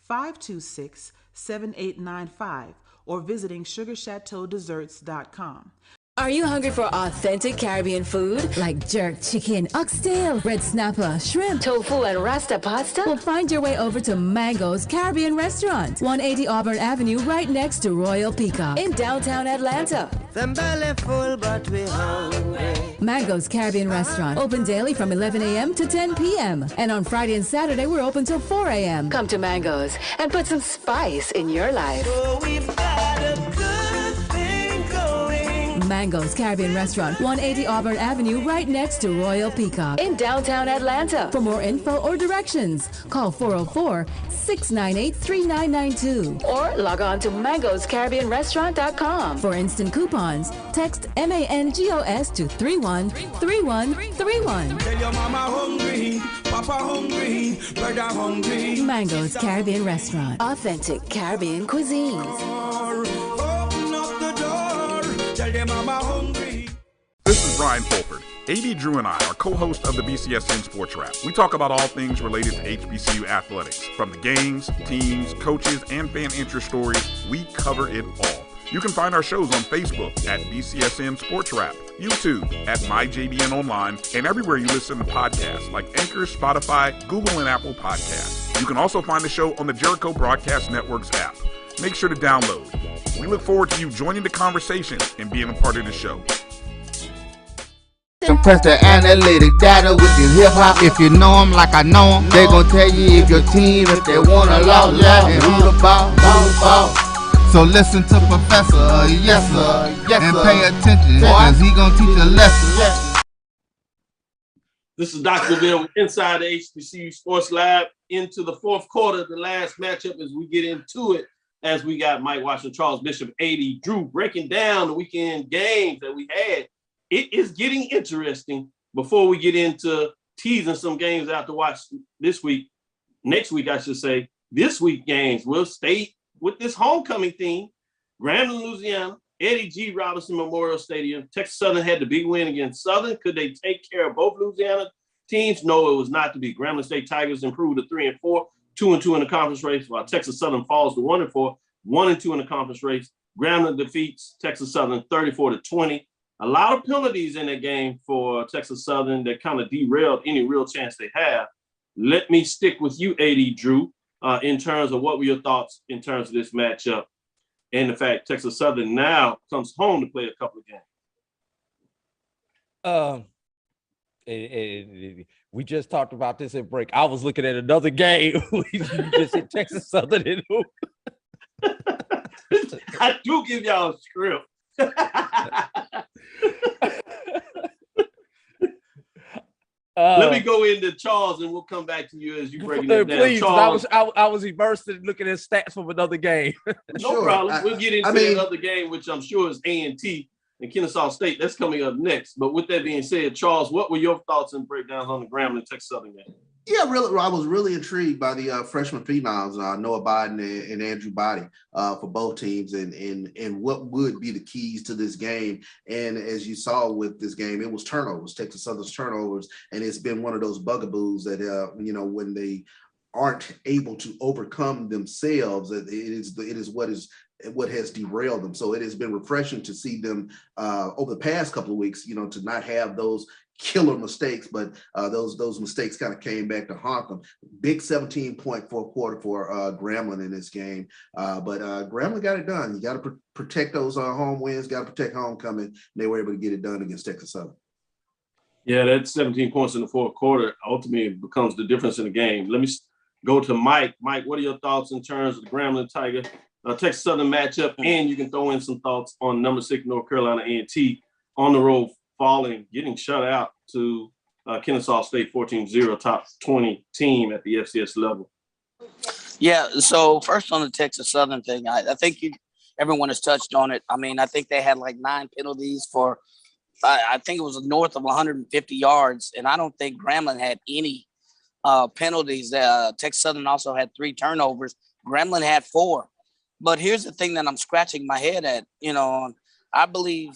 803-526-7895 or visiting sugarchateaudesserts.com. Are you hungry for authentic Caribbean food like jerk chicken, oxtail, red snapper, shrimp, tofu, and rasta pasta? Well, find your way over to Mango's Caribbean Restaurant, 180 Auburn Avenue, right next to Royal Peacock in downtown Atlanta. Them belly full, but we hungry. Mango's Caribbean Restaurant, open daily from 11 a.m. to 10 p.m. And on Friday and Saturday, we're open till 4 a.m. Come to Mango's and put some spice in your life. Oh, we've got a good thing going. Mango's Caribbean Restaurant, 180 Auburn Avenue, right next to Royal Peacock in downtown Atlanta. For more info or directions, call 404-698-3992 or log on to mangoscaribbeanrestaurant.com. For instant coupons, text MANGOS to 313131. Tell your mama hungry, papa hungry, brother hungry. Mango's Caribbean Restaurant, authentic Caribbean cuisines. Open up the door, tell your mama hungry. This is Brian Fulford. AD Drew and I are co-hosts of the BCSN Sports Wrap. We talk about all things related to HBCU athletics. From the games, teams, coaches, and fan interest stories, we cover it all. You can find our shows on Facebook at BCSN Sports Wrap, YouTube at MyJBN Online, and everywhere you listen to podcasts like Anchor, Spotify, Google, and Apple Podcasts. You can also find the show on the Jericho Broadcast Network's app. Make sure to download. We look forward to you joining the conversation and being a part of the show. Compress the analytic data with your hip hop. If you know them like I know them, they gon' tell you if your team, if they wanna lost, and who the ball. So listen to Professor, yes sir, and pay attention, cause he gon' teach a lesson. This is Dr. Bill inside the HBCU Sports Lab into the fourth quarter, the last matchup as we get into it, as we got Mike Washington, Charles Bishop, AD Drew breaking down the weekend games that we had. It is getting interesting before we get into teasing some games out to watch this week. Next week, I should say, this week games. We'll stay with this homecoming theme. Grambling, Louisiana, Eddie G. Robinson Memorial Stadium. Texas Southern had the big win against Southern. Could they take care of both Louisiana teams? No, it was not to be. Grambling State Tigers improved to 3-4, 2-2 in the conference race, while Texas Southern falls to 1-4, 1-2 in the conference race. Grambling defeats Texas Southern 34-20. A lot of penalties in that game for Texas Southern that kind of derailed any real chance they have. Let me stick with you, AD Drew, in terms of what were your thoughts in terms of this matchup and the fact Texas Southern now comes home to play a couple of games. We just talked about this in break. I was looking at another game. We just hit Texas Southern in I do give y'all a script. Let me go into Charles and we'll come back to you as you break it down. Please, Charles, I was immersed in looking at stats from another game. No problem. We'll get into another game, which I'm sure is A&T and Kennesaw State. That's coming up next. But with that being said, Charles, what were your thoughts and breakdowns on the Grambling Texas Southern game? Yeah, really, I was really intrigued by the freshman phenoms, Noah Biden and Andrew Body for both teams, and what would be the keys to this game. And as you saw with this game, it was turnovers, Texas Southern's turnovers, and it's been one of those bugaboos that when they aren't able to overcome themselves, it is what has derailed them. So it has been refreshing to see them over the past couple of weeks, to not have those killer mistakes, but those mistakes kind of came back to haunt them. Big 17-point fourth quarter for Grambling in this game, but Grambling got it done. You got to protect those home wins, got to protect homecoming. They were able to get it done against Texas Southern. Yeah, that 17 points in the fourth quarter ultimately becomes the difference in the game. Let me go to Mike. Mike, what are your thoughts in terms of the Grambling Tiger Texas Southern matchup? And you can throw in some thoughts on number 6 North Carolina A&T on the road, getting shut out to Kennesaw State 14-0, top 20 team at the FCS level. Yeah, so first on the Texas Southern thing, I think everyone has touched on it. I mean, I think they had like 9 penalties for, I think it was north of 150 yards, and I don't think Grambling had any penalties. Texas Southern also had 3 turnovers. Grambling had 4. But here's the thing that I'm scratching my head at, I believe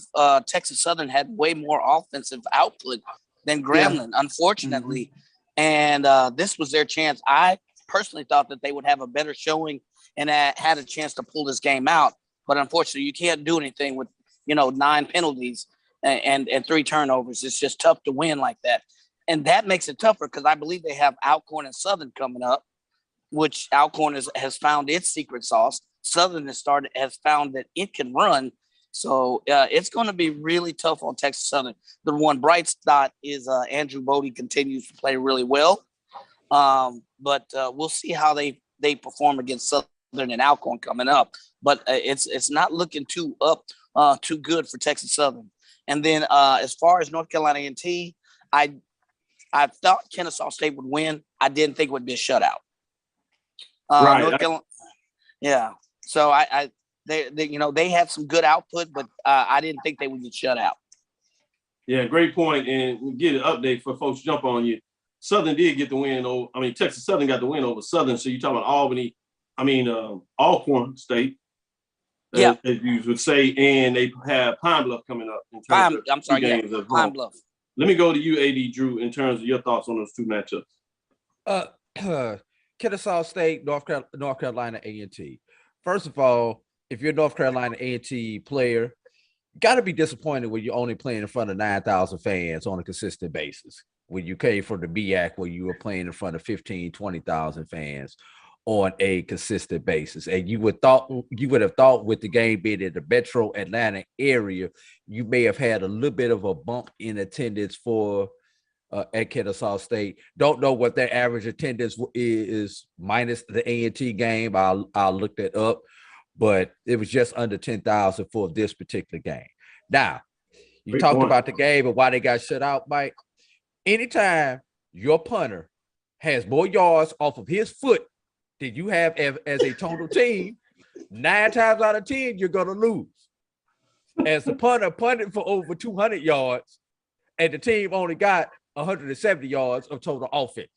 Texas Southern had way more offensive output than Grambling, unfortunately. Mm-hmm. And this was their chance. I personally thought that they would have a better showing and had a chance to pull this game out. But unfortunately, you can't do anything with, 9 penalties and 3 turnovers. It's just tough to win like that. And that makes it tougher because I believe they have Alcorn and Southern coming up, which Alcorn has found its secret sauce. Southern has found that it can run. So it's going to be really tough on Texas Southern. The one bright spot is Andrew Bodie continues to play really well. But we'll see how they perform against Southern and Alcorn coming up. But it's not looking too good for Texas Southern. And then as far as North Carolina A&T, I thought Kennesaw State would win. I didn't think it would be a shutout. Right. North Carolina, yeah. So they had some good output, but I didn't think they would get shut out. Yeah, great point. And we'll get an update for folks jump on you. Southern did get the win Texas Southern got the win over Southern. So you're talking about Alcorn State, as you would say, and they have Pine Bluff coming up. Pine Bluff. Let me go to you, AD Drew, in terms of your thoughts on those 2 matchups. Kennesaw State, North Carolina A&T. First of all, if you're a North Carolina A&T player, you got to be disappointed when you're only playing in front of 9,000 fans on a consistent basis. when you came from the BAC, where you were playing in front of 15, 20,000 fans on a consistent basis. And you would have thought with the game being in the metro Atlanta area, you may have had a little bit of a bump in attendance for at Kennesaw State. Don't know what their average attendance is minus the A&T game. I'll look that up, but it was just under 10,000 for this particular game. Now, you talked about the game and why they got shut out, Mike. Anytime your punter has more yards off of his foot than you have as a total team, 9 times out of 10, you're going to lose. As the punter punted for over 200 yards, and the team only got 170 yards of total offense.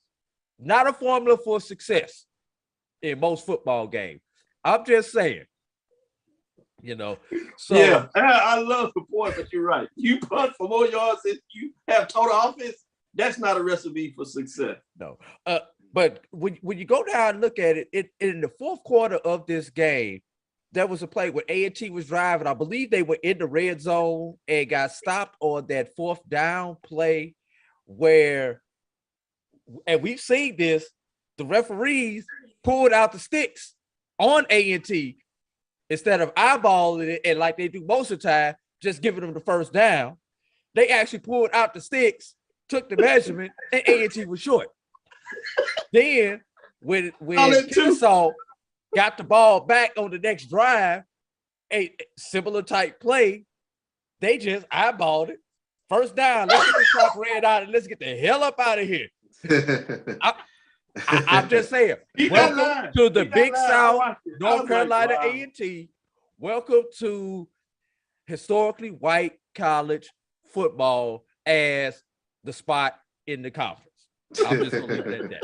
Not a formula for success in most football games. I'm just saying, So yeah, I love the point, but you're right. You punt for more yards than you have total offense. That's not a recipe for success. No. But when you go down and look at it, in the fourth quarter of this game, there was a play where A&T was driving. I believe they were in the red zone and got stopped on that fourth down play where, and we've seen this, the referees pulled out the sticks on A&T instead of eyeballing it and like they do most of the time, just giving them the first down. They actually pulled out the sticks, took the measurement, and A&T was short. Then when Kennesaw got the ball back on the next drive, a similar type play, they just eyeballed it. First down, let's get the clock ran out and let's get the hell up out of here. I'm just saying, welcome to the Big South, North Carolina A&T. Welcome to historically white college football as the spot in the conference. I'm just going to leave it at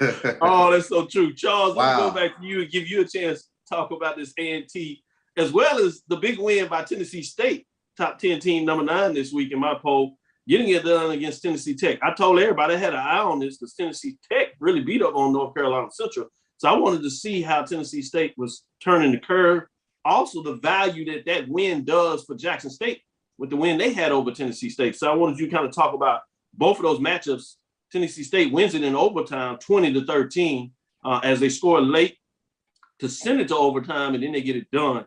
that. Oh, that's so true. Charles, let me go back to you and give you a chance to talk about this A&T, as well as the big win by Tennessee State, top 10 team, number 9 this week in my poll, getting it done against Tennessee Tech. I told everybody I had an eye on this because Tennessee Tech really beat up on North Carolina Central. So I wanted to see how Tennessee State was turning the curve. Also, the value that win does for Jackson State with the win they had over Tennessee State. So I wanted you to kind of talk about both of those matchups. Tennessee State wins it in overtime, 20-13, as they score late to send it to overtime, and then they get it done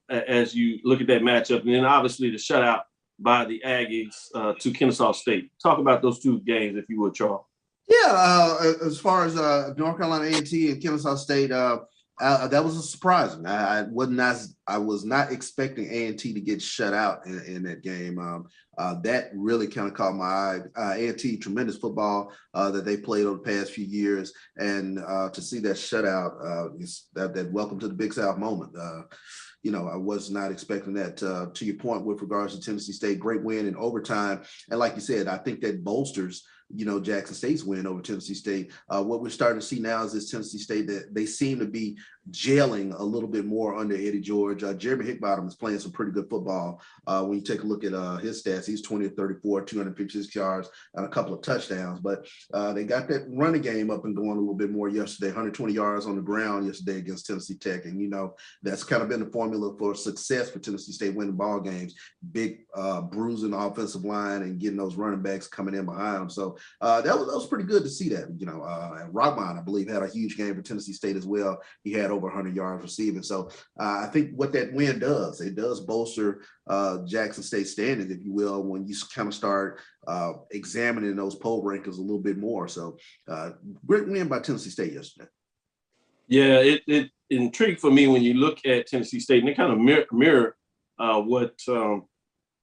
as you look at that matchup. And then obviously the shutout by the Aggies to Kennesaw State. Talk about those two games, if you would, Charles. Yeah, as far as North Carolina A&T and Kennesaw State, that was a surprise. I was not expecting A&T to get shut out in that game. That really kind of caught my eye. A&T, tremendous football that they played over the past few years, and to see that shutout, that welcome to the Big South moment. I was not expecting that. To your point with regards to Tennessee State, great win in overtime, and like you said, I think that bolsters Jackson State's win over Tennessee State. What we're starting to see now is this Tennessee State that they seem to be gelling a little bit more under Eddie George. Jeremy Hickbottom is playing some pretty good football. When you take a look at his stats, he's 20-34, 256 yards, and a couple of touchdowns. But they got that running game up and going a little bit more yesterday, 120 yards on the ground yesterday against Tennessee Tech. And, that's kind of been the formula for success for Tennessee State winning ball games, big bruising offensive line and getting those running backs coming in behind them. So that was pretty good to see that. And Rockmont, I believe, had a huge game for Tennessee State as well. He had over 100 yards receiving. So I think what that win does, it does bolster Jackson State standings, if you will, when you kind of start examining those poll rankings a little bit more. So great win by Tennessee State yesterday. Yeah, it intrigued for me when you look at Tennessee State, and they kind of mirror what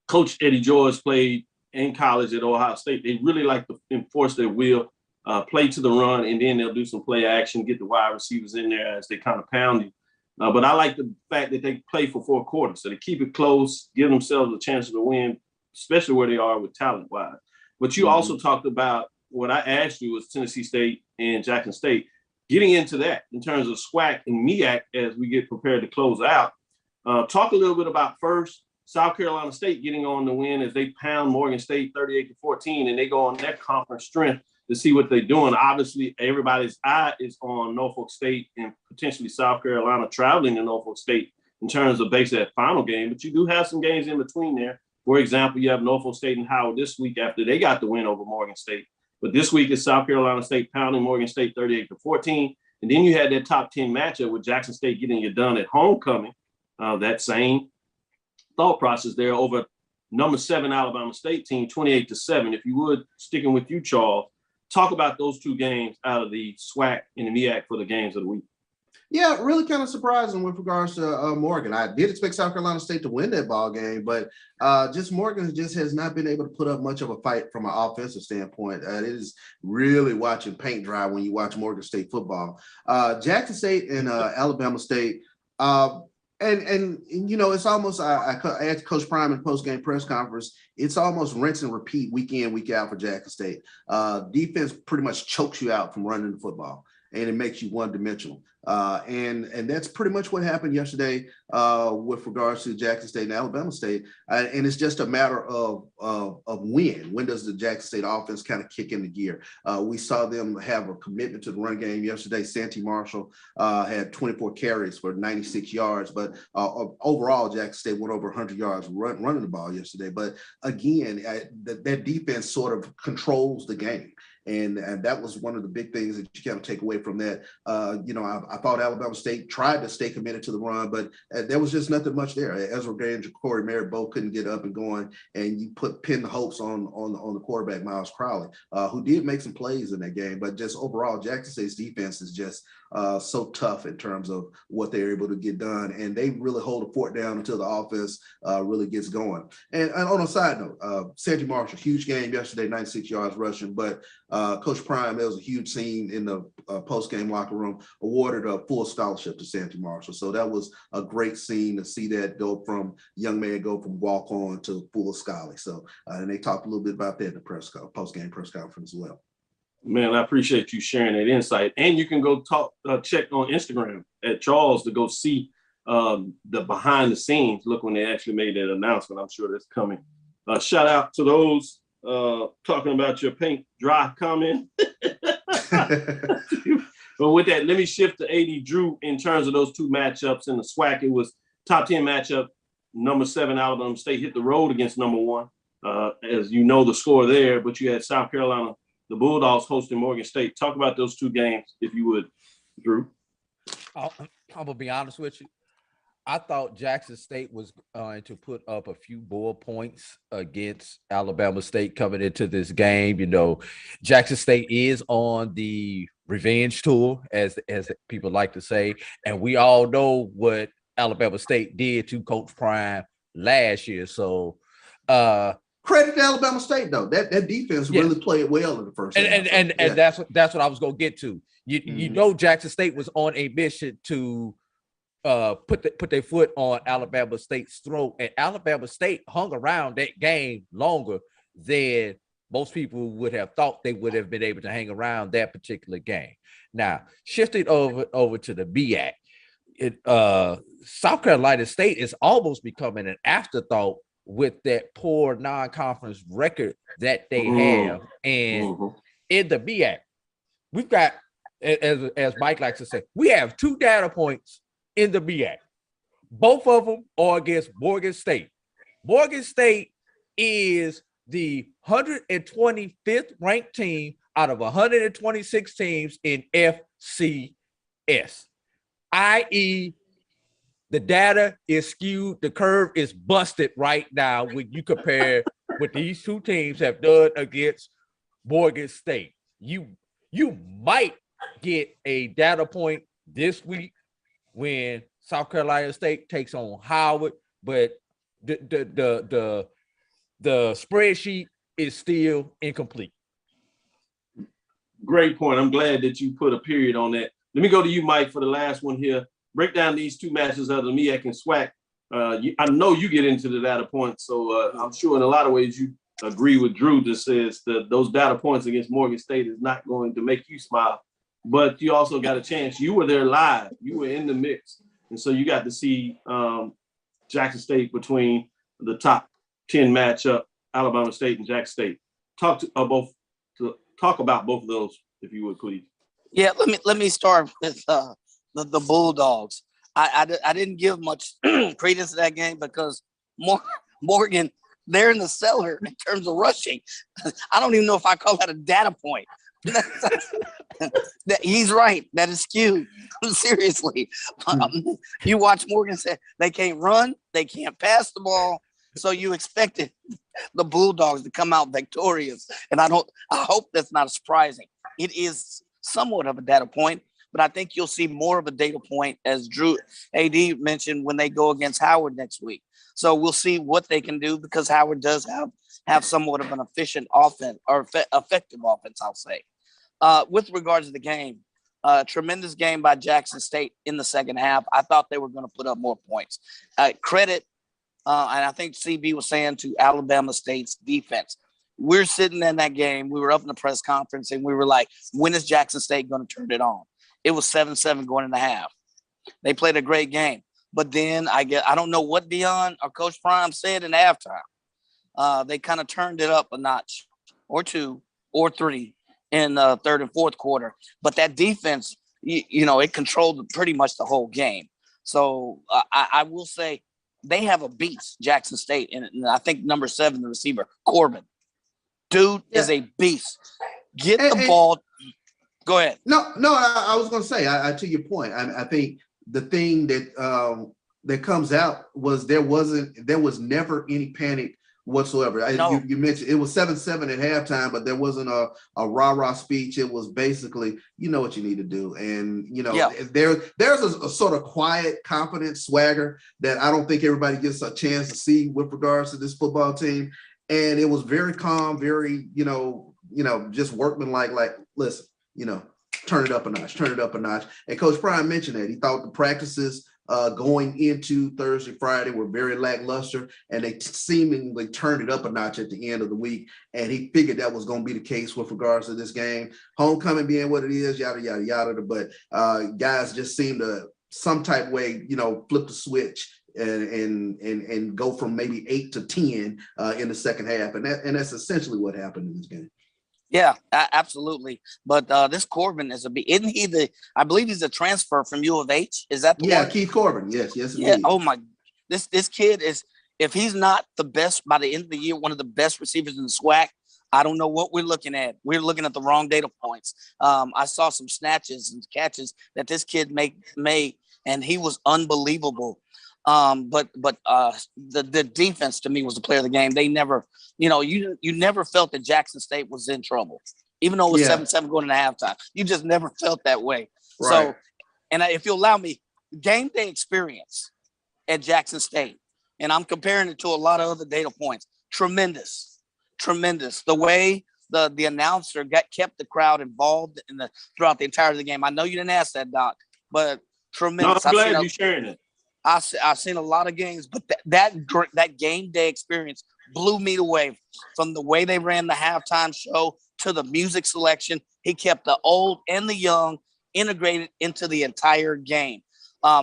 Coach Eddie George played in college at Ohio State. They really like to enforce their will, play to the run, and then they'll do some play action, get the wide receivers in there as they kind of pound you. But I like the fact that they play for 4 quarters. So they keep it close, give themselves a chance to win, especially where they are with talent-wise. But you also talked about what I asked you was Tennessee State and Jackson State. Getting into that in terms of SWAC and MEAC as we get prepared to close out. Talk a little bit about first South Carolina State getting on the win as they pound Morgan State 38-14, and they go on their conference strength to see what they're doing. Obviously, everybody's eye is on Norfolk State and potentially South Carolina traveling to Norfolk State in terms of basically that final game, but you do have some games in between there. For example, you have Norfolk State and Howard this week after they got the win over Morgan State. But this week is South Carolina State pounding Morgan State 38-14. And then you had that top 10 matchup with Jackson State getting it done at homecoming. That same thought process there over number 7 Alabama State team, 28-7. If you would, sticking with you, Charles, talk about those two games out of the SWAC and the MEAC for the games of the week. Yeah, really kind of surprising with regards to Morgan. I did expect South Carolina State to win that ball game, but just Morgan just has not been able to put up much of a fight from an offensive standpoint. It is really watching paint dry when you watch Morgan State football. Jackson State and Alabama State, and you know, it's almost I asked Coach Prime in post-game press conference. It's almost rinse and repeat week in, week out for Jackson State. Defense pretty much chokes you out from running the football, and it makes you one-dimensional. And that's pretty much what happened yesterday with regards to Jackson State and Alabama State. And it's just a matter of when does the Jackson State offense kind of kick into gear. We saw them have a commitment to the run game yesterday. Santee Marshall had 24 carries for 96 yards, but overall Jackson State went over 100 yards running the ball yesterday. But again, that defense sort of controls the game. And that was one of the big things that you kind of take away from that. You know, I thought Alabama State tried to stay committed to the run, but there was just nothing much there. Ezra Gray and Corey Merritt both couldn't get up and going, and you pin the hopes on the quarterback, Miles Crowley, who did make some plays in that game. But just overall, Jackson State's defense is just so tough in terms of what they're able to get done, and they really hold the fort down until the offense really gets going. And on a side note, Santee Marshall, huge game yesterday, 96 yards rushing, but Coach Prime, it was a huge scene in the post-game locker room, awarded a full scholarship to Santee Marshall. So that was a great scene to see that young man go from walk-on to full scholarship. So, and they talked a little bit about that in the post-game press conference as well. Man, I appreciate you sharing that insight. And you can go check on Instagram at Charles to go see the behind the scenes. Look when they actually made that announcement. I'm sure that's coming. Shout out to those talking about your paint dry comment. But with that, let me shift to AD Drew in terms of those two matchups in the SWAC. It was top 10 matchup. Number 7 Alabama State hit the road against number 1. As you know the score there, but you had South Carolina, the Bulldogs hosting Morgan State. Talk about those two games, if you would, Drew. I'm gonna be honest with you. I thought Jackson State was going to put up a few bull points against Alabama State coming into this game. You know, Jackson State is on the revenge tour, as people like to say, and we all know what Alabama State did to Coach Prime last year. So, credit to Alabama State though. That defense really played well in the first half. And that's what I was gonna get to. You know, Jackson State was on a mission to put their foot on Alabama State's throat, and Alabama State hung around that game longer than most people would have thought they would have been able to hang around that particular game. Now, shifting over to the BAC, South Carolina State is almost becoming an afterthought with that poor non-conference record that they have. And in the BAC, we've got, as Mike likes to say, we have 2 data points in the BAC. Both of them are against Morgan State. Morgan State is the 125th ranked team out of 126 teams in FCS, i.e., the data is skewed. The curve is busted right now when you compare what these two teams have done against Morgan State. You might get a data point this week when South Carolina State takes on Howard, but the spreadsheet is still incomplete. Great point. I'm glad that you put a period on that. Let me go to you, Mike, for the last one here. Break down these two matches of the MEAC and SWAC. I know you get into the data points, so I'm sure in a lot of ways you agree with Drew that says that those data points against Morgan State is not going to make you smile. But you also got a chance. You were there live. You were in the mix. And so you got to see Jackson State between the top 10 matchup, Alabama State and Jackson State. Talk about both of those, if you would, please. Yeah, let me start with the Bulldogs. I didn't give much credence to that game because Morgan they're in the cellar in terms of rushing. I don't even know if I call that a data point. He's right. That is skewed. Seriously. You watch Morgan say they can't run, they can't pass the ball. So you expected the Bulldogs to come out victorious. And I hope that's not surprising. It is somewhat of a data point, but I think you'll see more of a data point, as Drew AD mentioned, when they go against Howard next week. So we'll see what they can do, because Howard does have somewhat of an efficient offense, or effective offense, I'll say. With regards to the game, tremendous game by Jackson State in the second half. I thought they were going to put up more points. Credit, and I think CB was saying, to Alabama State's defense. We're sitting in that game. We were up in the press conference, and we were like, when is Jackson State going to turn it on? It was 7-7 going in the half. They played a great game. But then I don't know what Dion or Coach Prime said in halftime. They kind of turned it up a notch or two or three in the third and fourth quarter. But that defense, it controlled pretty much the whole game. So I will say they have a beast, Jackson State. And I think number 7, the receiver, Corbin. Dude is a beast. Get the ball. Go ahead. No, I was going to say, to your point, I think the thing that comes out was there was never any panic whatsoever. No. You mentioned it was 7-7 at halftime, but there wasn't a rah-rah speech. It was basically, you know what you need to do. And, there's a sort of quiet, confident swagger that I don't think everybody gets a chance to see with regards to this football team. And it was very calm, very, just workmanlike, like, listen, turn it up a notch. And Coach Prime mentioned that he thought the practices going into Thursday, Friday were very lackluster, and they seemingly turned it up a notch at the end of the week. And he figured that was going to be the case with regards to this game. Homecoming being what it is, yada, yada, yada. But guys just seem to some type way, flip the switch and go from maybe 8 to 10 in the second half. And that's essentially what happened in this game. Yeah, absolutely. But this Corbin isn't he I believe he's a transfer from U of H. Is that the one? Keith Corbin. Yes. Yeah. Oh my, this kid is, if he's not the best by the end of the year, one of the best receivers in the SWAC, I don't know what we're looking at. We're looking at the wrong data points. I saw some snatches and catches that this kid made, and he was unbelievable. But the defense to me was the player of the game. They never, you never felt that Jackson State was in trouble, even though it was 7-7 going into halftime. You just never felt that way. Right. So, and if you allow me, game day experience at Jackson State, and I'm comparing it to a lot of other data points. Tremendous. The way the announcer kept the crowd involved throughout the entirety of the game. I know you didn't ask that, Doc, but tremendous. No, I'm glad you're sharing it. I've seen a lot of games, but that game day experience blew me away, from the way they ran the halftime show to the music selection. He kept the old and the young integrated into the entire game.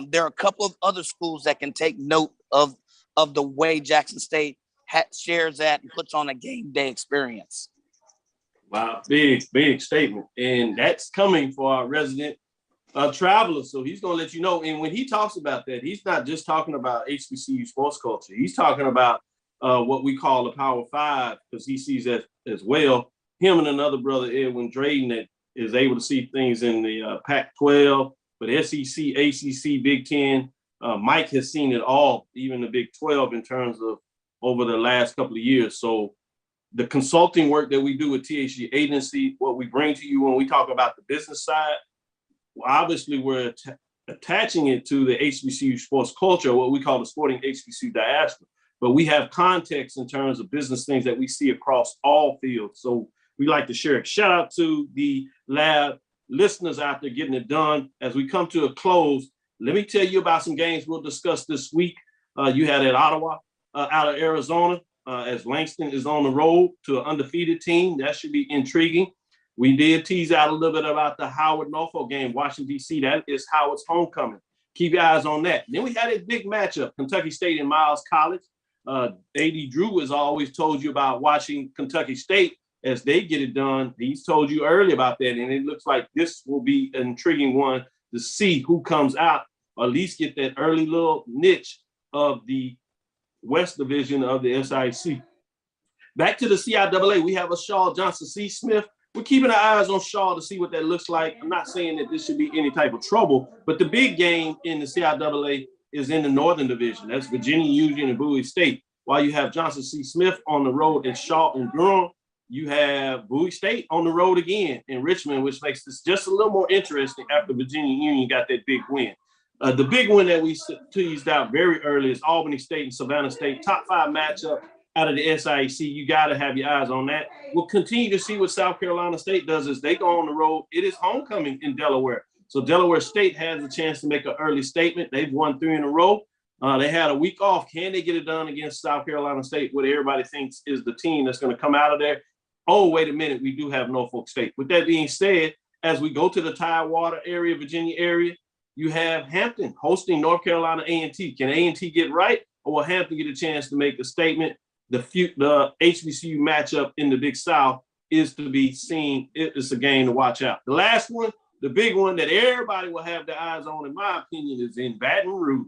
There are a couple of other schools that can take note of the way Jackson State shares that and puts on a game day experience. Wow, big statement. And that's coming for our resident traveler. So he's going to let you know. And when he talks about that, he's not just talking about HBCU sports culture. He's talking about what we call the Power Five, because he sees that as well. Him and another brother, Edwin Drayden, that is able to see things in the Pac-12, but SEC, ACC, Big Ten. Mike has seen it all, even the Big 12, in terms of over the last couple of years. So the consulting work that we do with THG Agency, what we bring to you when we talk about the business side, obviously we're attaching it to the HBCU sports culture, what we call the sporting HBCU diaspora. But we have context in terms of business things that we see across all fields. So we like to share it. Shout out to the lab listeners out there getting it done. As we come to a close, let me tell you about some games we'll discuss this week. You had at Ottawa, out of Arizona, as Langston is on the road to an undefeated team. That should be intriguing. We did tease out a little bit about the Howard-Norfolk game, Washington, D.C. That is Howard's homecoming. Keep your eyes on that. Then we had a big matchup, Kentucky State and Miles College. A.D. Drew has always told you about watching Kentucky State as they get it done. He's told you early about that, and it looks like this will be an intriguing one to see who comes out, or at least get that early little niche of the West Division of the SIC. Back to the CIAA, we have a Shaw Johnson C. Smith. We're keeping our eyes on Shaw to see what that looks like. I'm not saying that this should be any type of trouble, but the big game in the CIAA is in the Northern Division. That's Virginia Union and Bowie State. While you have Johnson C. Smith on the road at Shaw and Durham, you have Bowie State on the road again in Richmond, which makes this just a little more interesting after Virginia Union got that big win. The big one that we teased out very early is Albany State and Savannah State, top 5 matchup out of the SIAC. You got to have your eyes on that. We'll continue to see what South Carolina State does as they go on the road. It is homecoming in Delaware. So Delaware State has a chance to make an early statement. They've won 3 in a row. They had a week off. Can they get it done against South Carolina State, what everybody thinks is the team that's going to come out of there? Oh, wait a minute. We do have Norfolk State. With that being said, as we go to the Tidewater area, Virginia area, you have Hampton hosting North Carolina A&T. Can A&T get right, or will Hampton get a chance to make a statement? The HBCU matchup in the Big South is to be seen. It's a game to watch out. The last one, the big one that everybody will have their eyes on, in my opinion, is in Baton Rouge.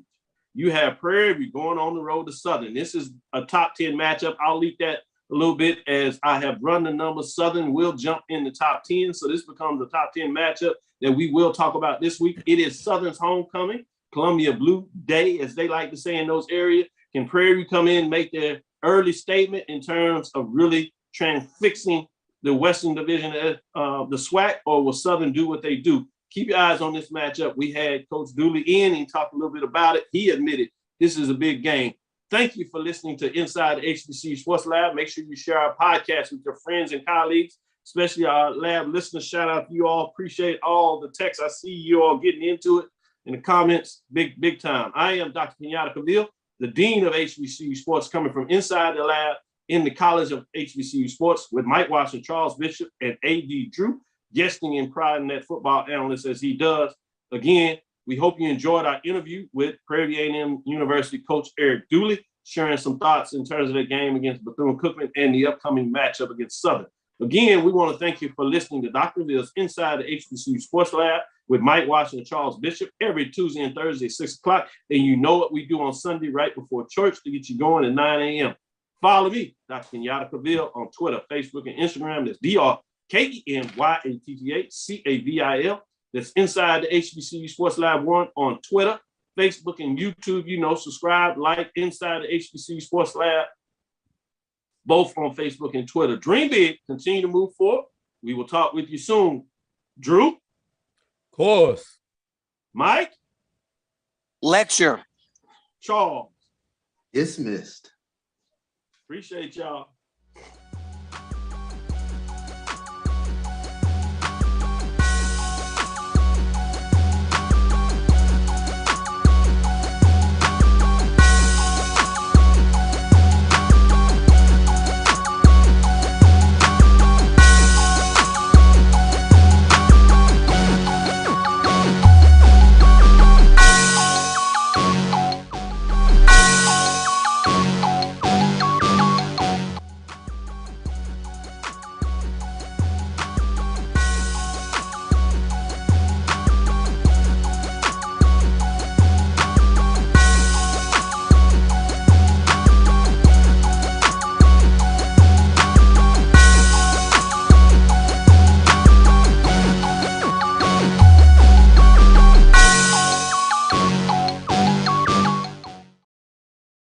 You have Prairie View going on the road to Southern. This is a top 10 matchup. I'll leave that a little bit as I have run the numbers. Southern will jump in the top 10. So this becomes a top 10 matchup that we will talk about this week. It is Southern's homecoming, Columbia Blue Day, as they like to say in those areas. Can Prairie View come in and make their early statement in terms of really transfixing the Western Division of the SWAC, or will Southern do what they do? Keep your eyes on this matchup. We had Coach Dooley in. He talked a little bit about it. He admitted this is a big game. Thank you for listening to Inside the HBCU Sports Lab. Make sure you share our podcast with your friends and colleagues, especially our lab listeners. Shout out to you all. Appreciate all the texts. I see you all getting into it in the comments. Big time. I am Dr. Kenyatta Cavil, the Dean of HBCU Sports, coming from inside the lab in the College of HBCU Sports with Mike Washington, Charles Bishop, and A.D. Drew, guesting and priding that football analyst as he does. Again, we hope you enjoyed our interview with Prairie View A&M University coach Eric Dooley, sharing some thoughts in terms of the game against Bethune-Cookman and the upcoming matchup against Southern. Again, we want to thank you for listening to Dr. Ville's Inside the HBCU Sports Lab with Mike Washington and Charles Bishop every Tuesday and Thursday at 6 o'clock. And you know what we do on Sunday right before church to get you going at 9 a.m. Follow me, Dr. Kenyatta Cavil, on Twitter, Facebook, and Instagram. That's DrKenyattCavil. That's Inside the HBCU Sports Lab 1 on Twitter, Facebook, and YouTube. You know, subscribe, like Inside the HBCU Sports Lab, both on Facebook and Twitter. Dream big, continue to move forward. We will talk with you soon. Drew? Of course. Mike? Lecture. Charles? Dismissed. Appreciate y'all.